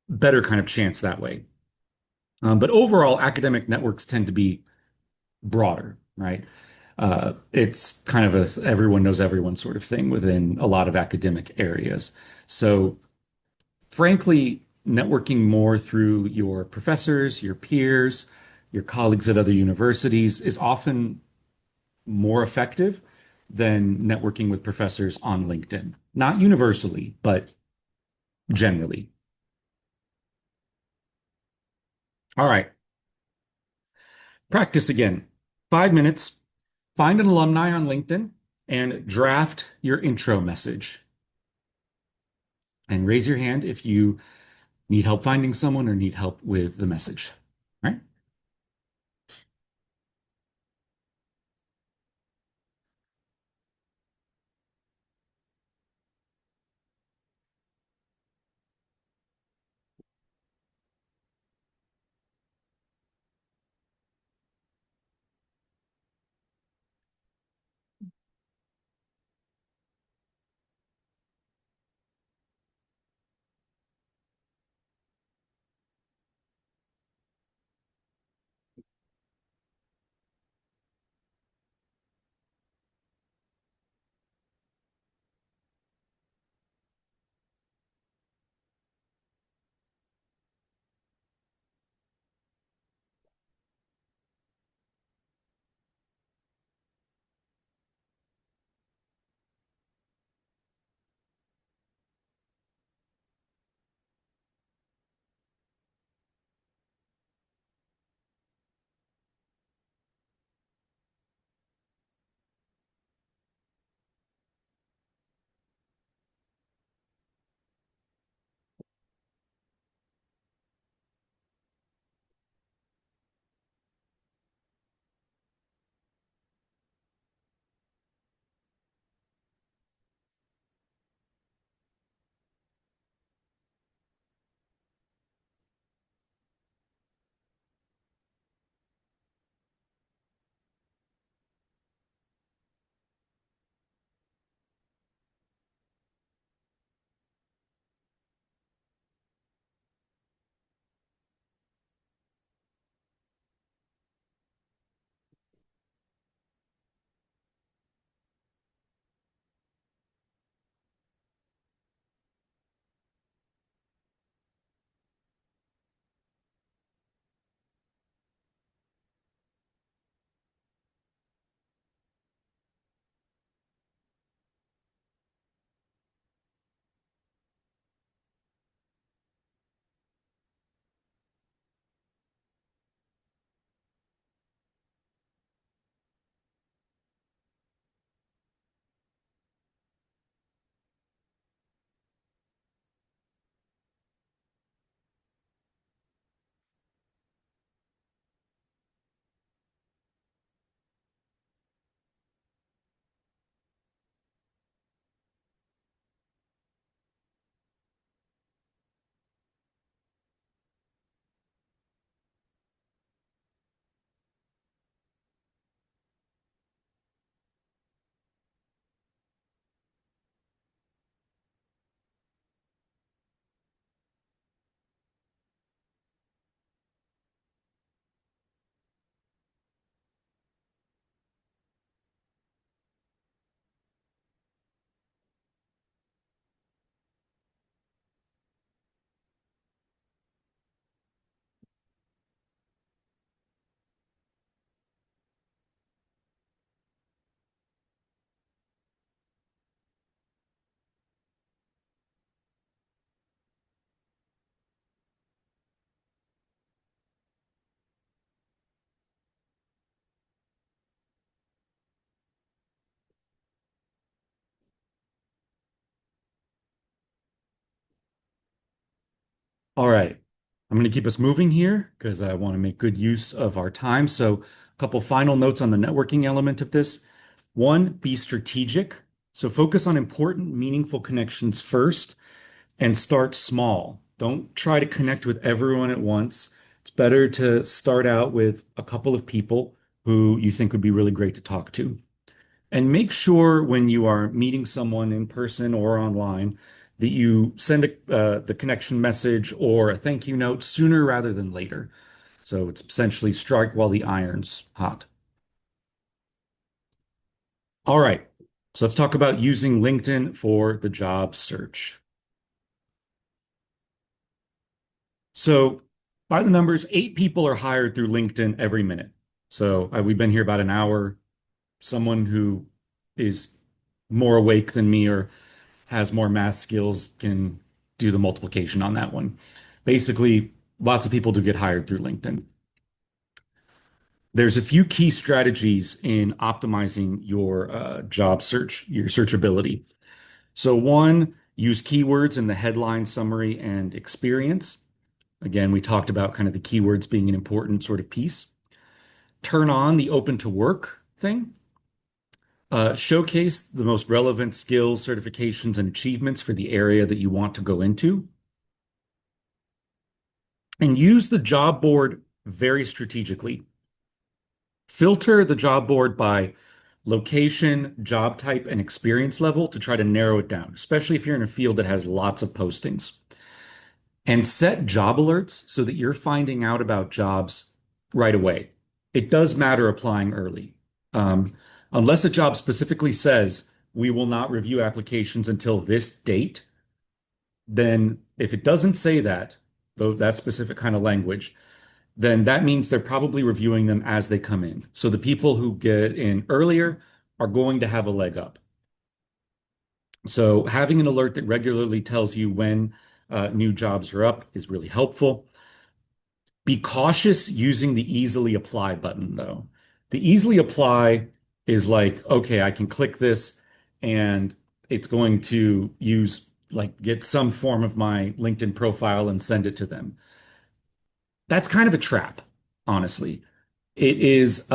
better kind of chance that way. But overall, academic networks tend to be broader, right? It's kind of a everyone knows everyone sort of thing within a lot of academic areas. So frankly, networking more through your professors, your peers, your colleagues at other universities is often more effective than networking with professors on LinkedIn. Not universally, but generally. All right, practice again. 5 minutes, find an alumni on LinkedIn and draft your intro message. And raise your hand if you need help finding someone or need help with the message. All right. All right. I'm going to keep us moving here because I want to make good use of our time. So, a couple final notes on the networking element of this. One, be strategic. So, focus on important, meaningful connections first and start small. Don't try to connect with everyone at once. It's better to start out with a couple of people who you think would be really great to talk to. And make sure when you are meeting someone in person or online that you send the connection message or a thank you note sooner rather than later. So it's essentially strike while the iron's hot. All right. So let's talk about using LinkedIn for the job search. So by the numbers, 8 people are hired through LinkedIn every minute. So we've been here about an hour. Someone who is more awake than me or has more math skills can do the multiplication on that one. Basically, lots of people do get hired through LinkedIn. There's a few key strategies in optimizing your job search, your searchability. So one, use keywords in the headline, summary, and experience. Again, we talked about kind of the keywords being an important sort of piece. Turn on the open to work thing. Showcase the most relevant skills, certifications, and achievements for the area that you want to go into. And use the job board very strategically. Filter the job board by location, job type, and experience level to try to narrow it down, especially if you're in a field that has lots of postings. And set job alerts so that you're finding out about jobs right away. It does matter applying early. Unless a job specifically says we will not review applications until this date, then if it doesn't say that, though that specific kind of language, then that means they're probably reviewing them as they come in. So the people who get in earlier are going to have a leg up. So having an alert that regularly tells you when new jobs are up is really helpful. Be cautious using the easily apply button, though. The easily apply is like, okay, I can click this and it's going to use, like, get some form of my LinkedIn profile and send it to them. That's kind of a trap, honestly. It is,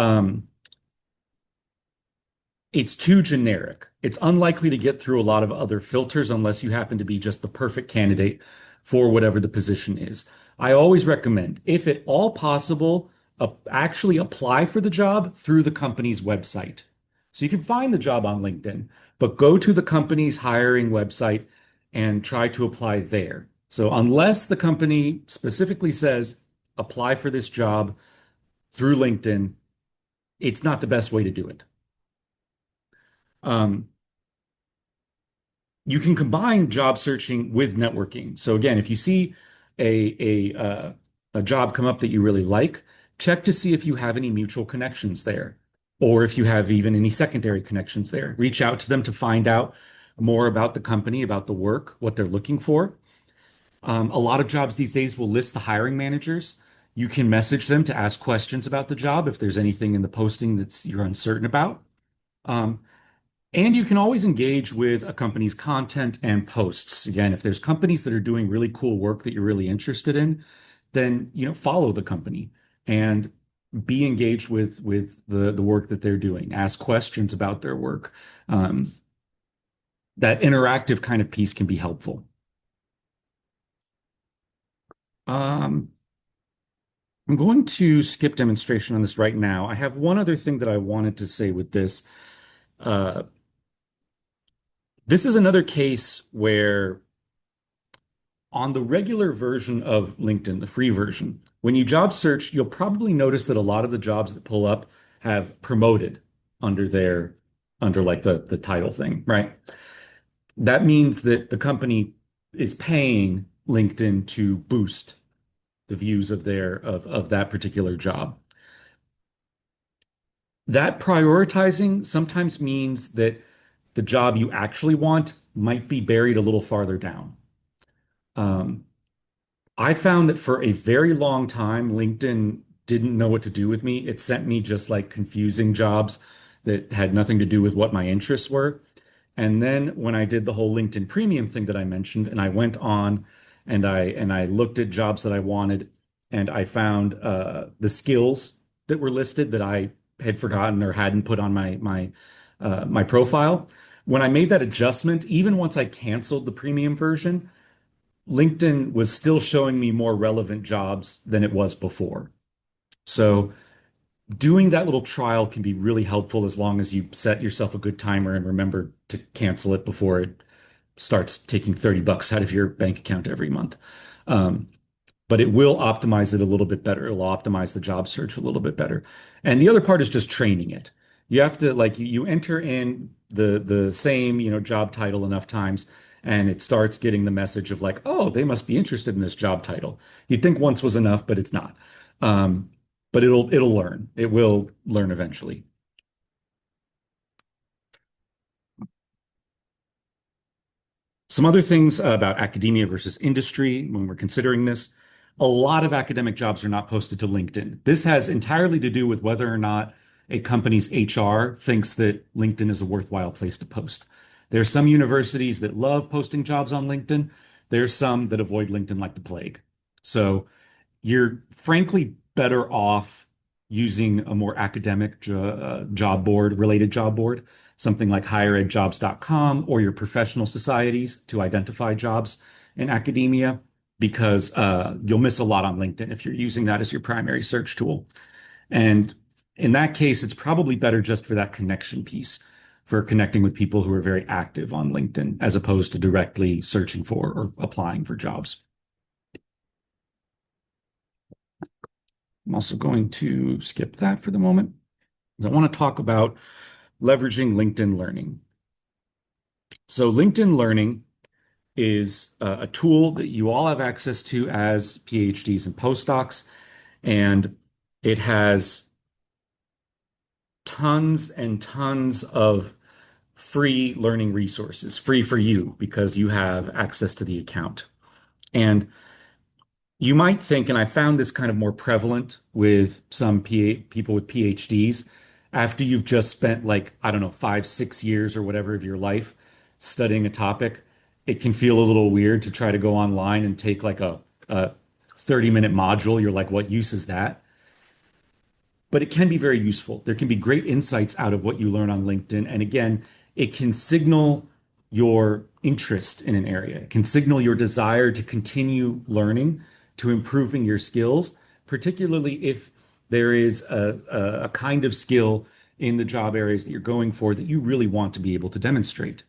it's too generic. It's unlikely to get through a lot of other filters unless you happen to be just the perfect candidate for whatever the position is. I always recommend, if at all possible, actually apply for the job through the company's website. So you can find the job on LinkedIn, but go to the company's hiring website and try to apply there. So unless the company specifically says apply for this job through LinkedIn, it's not the best way to do it. Um, you can combine job searching with networking. So again, if you see a job come up that you really like, check to see if you have any mutual connections there, or if you have even any secondary connections there. Reach out to them to find out more about the company, about the work, what they're looking for. A lot of jobs these days will list the hiring managers. You can message them to ask questions about the job if there's anything in the posting that's you're uncertain about. Um, and you can always engage with a company's content and posts. Again, if there's companies that are doing really cool work that you're really interested in, then follow the company and be engaged with the work that they're doing. Ask questions about their work. That interactive kind of piece can be helpful. Um, I'm going to skip demonstration on this right now. I have one other thing that I wanted to say with this. Uh, this is another case where on the regular version of LinkedIn, the free version, when you job search, you'll probably notice that a lot of the jobs that pull up have promoted under under like the title thing, right? That means that the company is paying LinkedIn to boost the views of of that particular job. That prioritizing sometimes means that the job you actually want might be buried a little farther down. Um, I found that for a very long time, LinkedIn didn't know what to do with me. It sent me just like confusing jobs that had nothing to do with what my interests were. And then when I did the whole LinkedIn Premium thing that I mentioned, and I went on and I looked at jobs that I wanted, and I found the skills that were listed that I had forgotten or hadn't put on my profile. When I made that adjustment, even once I canceled the premium version, LinkedIn was still showing me more relevant jobs than it was before. So doing that little trial can be really helpful as long as you set yourself a good timer and remember to cancel it before it starts taking $30 out of your bank account every month. Um, but it will optimize it a little bit better. It'll optimize the job search a little bit better. And the other part is just training it. You have to like you enter in the same, job title enough times and it starts getting the message of like, oh, they must be interested in this job title. You'd think once was enough, but it's not. Um, but it'll learn. It will learn eventually. Some other things about academia versus industry when we're considering this. A lot of academic jobs are not posted to LinkedIn. This has entirely to do with whether or not a company's HR thinks that LinkedIn is a worthwhile place to post. There are some universities that love posting jobs on LinkedIn. There's some that avoid LinkedIn like the plague. So you're frankly better off using a more academic job board, related job board, something like higheredjobs.com or your professional societies to identify jobs in academia, because you'll miss a lot on LinkedIn if you're using that as your primary search tool. And in that case, it's probably better just for that connection piece, for connecting with people who are very active on LinkedIn, as opposed to directly searching for or applying for jobs. I'm also going to skip that for the moment. I want to talk about leveraging LinkedIn Learning. So LinkedIn Learning is a tool that you all have access to as PhDs and postdocs, and it has tons and tons of free learning resources, free for you because you have access to the account. And you might think, and I found this kind of more prevalent with some people with PhDs, after you've just spent like, I don't know, 5, 6 years or whatever of your life studying a topic, it can feel a little weird to try to go online and take like a 30-minute module. You're like, what use is that? But it can be very useful. There can be great insights out of what you learn on LinkedIn. And again, it can signal your interest in an area. It can signal your desire to continue learning, to improving your skills, particularly if there is a kind of skill in the job areas that you're going for that you really want to be able to demonstrate.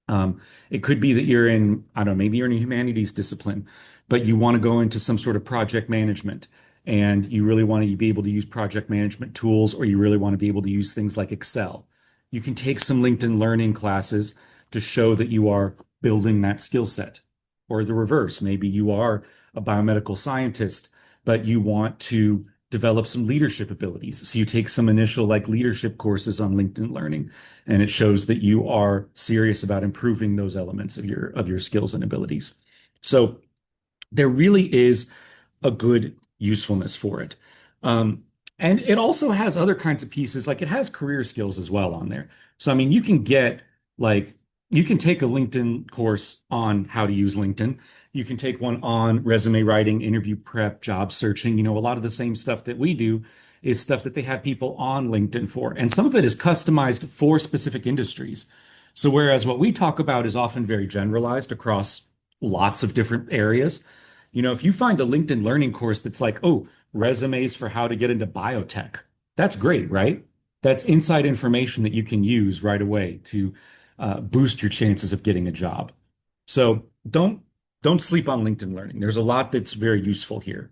It could be that you're in, I don't know, maybe you're in a humanities discipline, but you want to go into some sort of project management and you really want to be able to use project management tools, or you really want to be able to use things like Excel. You can take some LinkedIn Learning classes to show that you are building that skill set. Or the reverse, maybe you are a biomedical scientist, but you want to develop some leadership abilities. So you take some initial like leadership courses on LinkedIn Learning, and it shows that you are serious about improving those elements of your skills and abilities. So there really is a good usefulness for it. Um, and it also has other kinds of pieces, like it has career skills as well on there. So, I mean, you can get like, you can take a LinkedIn course on how to use LinkedIn. You can take one on resume writing, interview prep, job searching. A lot of the same stuff that we do is stuff that they have people on LinkedIn for. And some of it is customized for specific industries. So, whereas what we talk about is often very generalized across lots of different areas, if you find a LinkedIn Learning course that's like, oh, resumes for how to get into biotech, that's great, right? That's inside information that you can use right away to boost your chances of getting a job. So don't sleep on LinkedIn Learning. There's a lot that's very useful here.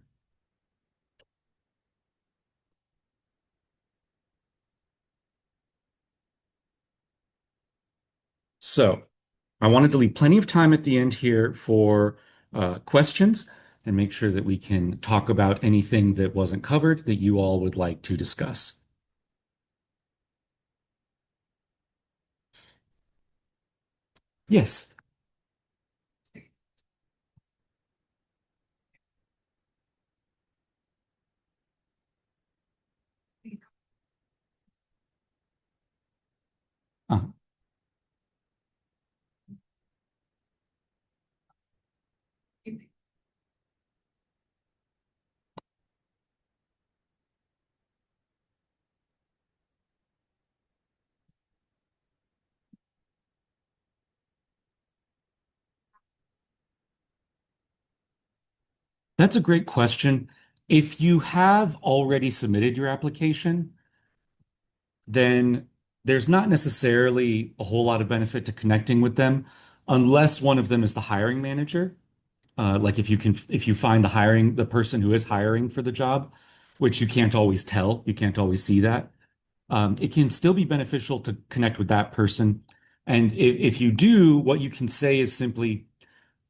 So I wanted to leave plenty of time at the end here for questions and make sure that we can talk about anything that wasn't covered that you all would like to discuss. Yes. Uh, That's a great question. If you have already submitted your application, then there's not necessarily a whole lot of benefit to connecting with them unless one of them is the hiring manager. Like if you find the person who is hiring for the job, which you can't always tell, you can't always see that. It can still be beneficial to connect with that person. And if you do, what you can say is simply,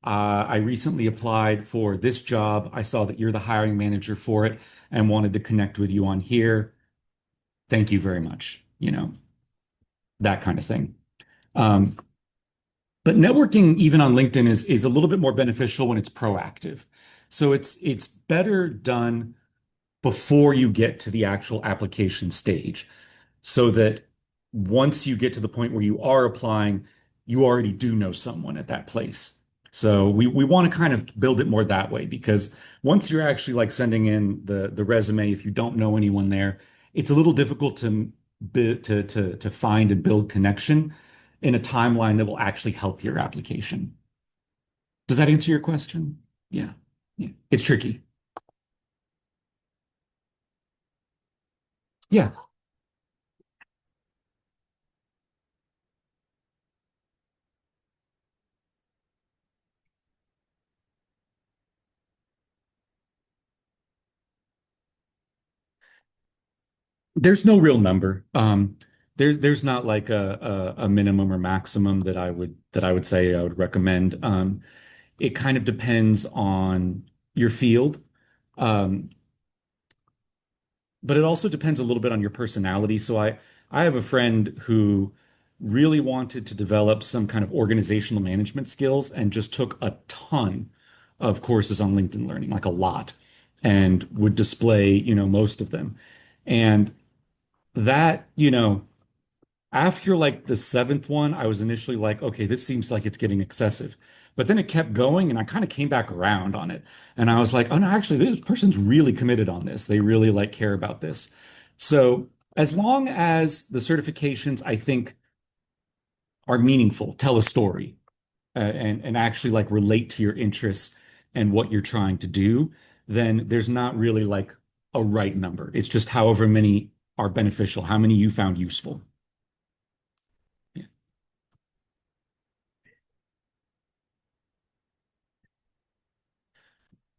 I recently applied for this job. I saw that you're the hiring manager for it and wanted to connect with you on here. Thank you very much. That kind of thing. Um, but networking, even on LinkedIn, is a little bit more beneficial when it's proactive. So it's better done before you get to the actual application stage, so that once you get to the point where you are applying, you already do know someone at that place. So we want to kind of build it more that way because once you're actually like sending in the resume, if you don't know anyone there, it's a little difficult to find and build connection in a timeline that will actually help your application. Does that answer your question? Yeah. Yeah. It's tricky. Yeah. There's no real number. There's not like a minimum or maximum that I would say I would recommend. It kind of depends on your field. Um, but it also depends a little bit on your personality. I have a friend who really wanted to develop some kind of organizational management skills and just took a ton of courses on LinkedIn Learning, like a lot, and would display, most of them. And that, after like the seventh one, I was initially like, okay, this seems like it's getting excessive. But then it kept going and I kind of came back around on it. And I was like, oh no, actually, this person's really committed on this. They really like care about this. So as long as the certifications, I think, are meaningful, tell a story, and actually like relate to your interests and what you're trying to do, then there's not really like a right number. It's just however many are beneficial, how many you found useful. Yeah.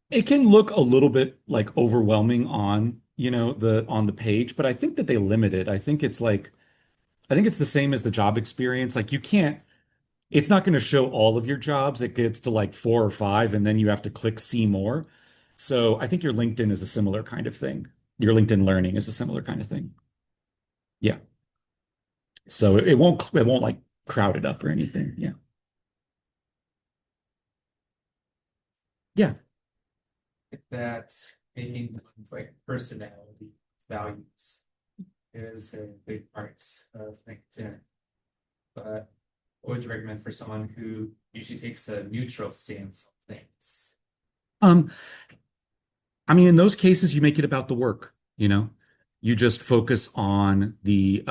It can look a little bit like overwhelming on, on the page, but I think that they limit it. I think it's the same as the job experience. Like it's not going to show all of your jobs. It gets to like 4 or 5, and then you have to click see more. So I think your LinkedIn is a similar kind of thing. Your LinkedIn Learning is a similar kind of thing. Yeah. So it won't like crowd it up or anything. Yeah. Yeah. That making like personality values is a big part of LinkedIn. But what would you recommend for someone who usually takes a neutral stance on things? Um, I mean, in those cases, you make it about the work, You just focus on the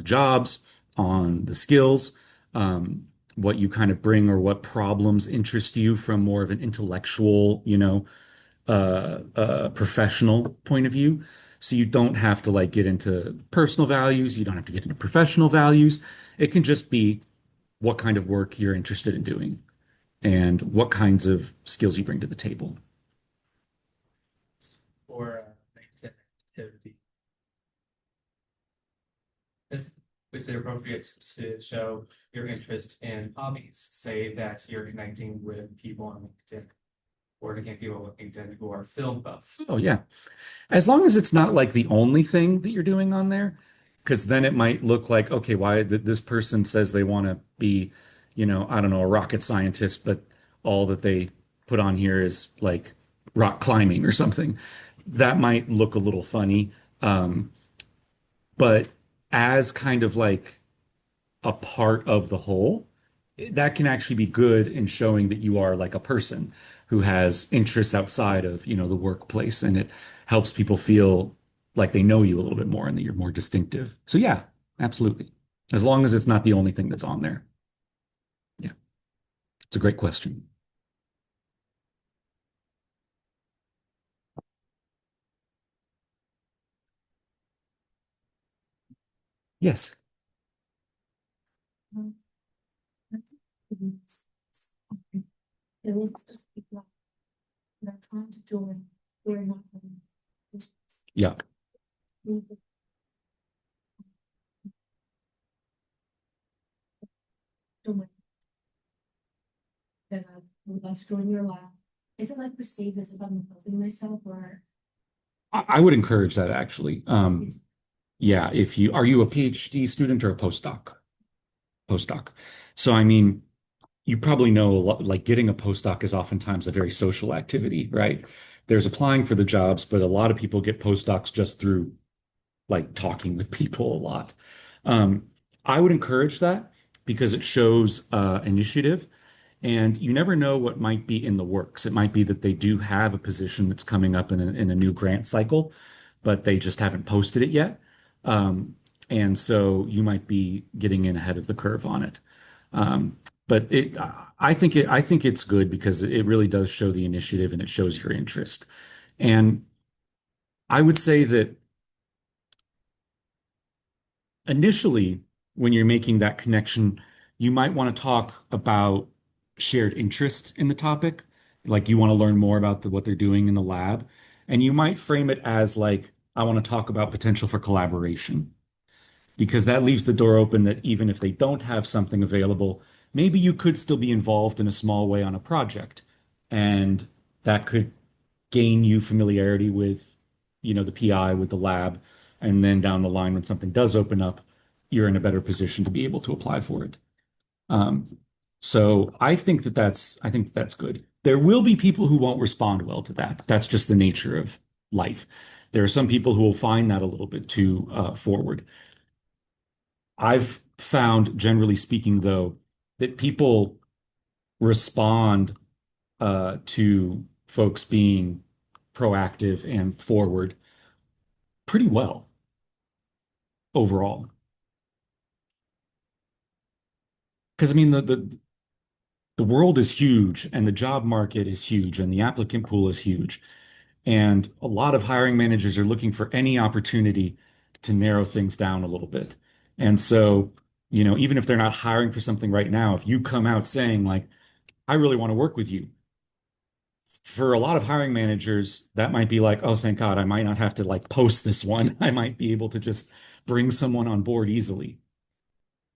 jobs, on the skills, what you kind of bring or what problems interest you from more of an intellectual, professional point of view. So you don't have to like get into personal values, you don't have to get into professional values. It can just be what kind of work you're interested in doing and what kinds of skills you bring to the table. Or LinkedIn activity? Is it appropriate to show your interest in hobbies? Say that you're connecting with people on LinkedIn, or to get people on LinkedIn who are film buffs. Oh yeah. As long as it's not like the only thing that you're doing on there, because then it might look like, okay, why did this person says they want to be, I don't know, a rocket scientist, but all that they put on here is like rock climbing or something. That might look a little funny. Um, but as kind of like a part of the whole, that can actually be good in showing that you are like a person who has interests outside of, the workplace, and it helps people feel like they know you a little bit more and that you're more distinctive. So yeah, absolutely. As long as it's not the only thing that's on there. Yeah, it's a great question. Yes. That's- okay. There is just people that are trying to join, we're not. Yeah. Join. That I would like to join your lab. Is it like perceived as if I'm imposing myself or? I would encourage that actually. Yeah, if you are you a PhD student or a postdoc? Postdoc. So I mean, you probably know a lot, like getting a postdoc is oftentimes a very social activity, right? There's applying for the jobs, but a lot of people get postdocs just through like talking with people a lot. Um, I would encourage that because it shows initiative, and you never know what might be in the works. It might be that they do have a position that's coming up in a new grant cycle, but they just haven't posted it yet. And so you might be getting in ahead of the curve on it. Um, but I think it's good because it really does show the initiative and it shows your interest. And I would say that initially, when you're making that connection, you might want to talk about shared interest in the topic. Like you want to learn more about what they're doing in the lab. And you might frame it as like, I want to talk about potential for collaboration, because that leaves the door open that even if they don't have something available, maybe you could still be involved in a small way on a project. And that could gain you familiarity with, the PI, with the lab. And then down the line, when something does open up, you're in a better position to be able to apply for it. Um, so I think that's good. There will be people who won't respond well to that. That's just the nature of life. There are some people who will find that a little bit too forward. I've found, generally speaking, though, that people respond to folks being proactive and forward pretty well overall. Because I mean, the world is huge, and the job market is huge, and the applicant pool is huge, and a lot of hiring managers are looking for any opportunity to narrow things down a little bit. And so, even if they're not hiring for something right now, if you come out saying like, I really want to work with you, for a lot of hiring managers, that might be like, oh, thank God, I might not have to like post this one. I might be able to just bring someone on board easily.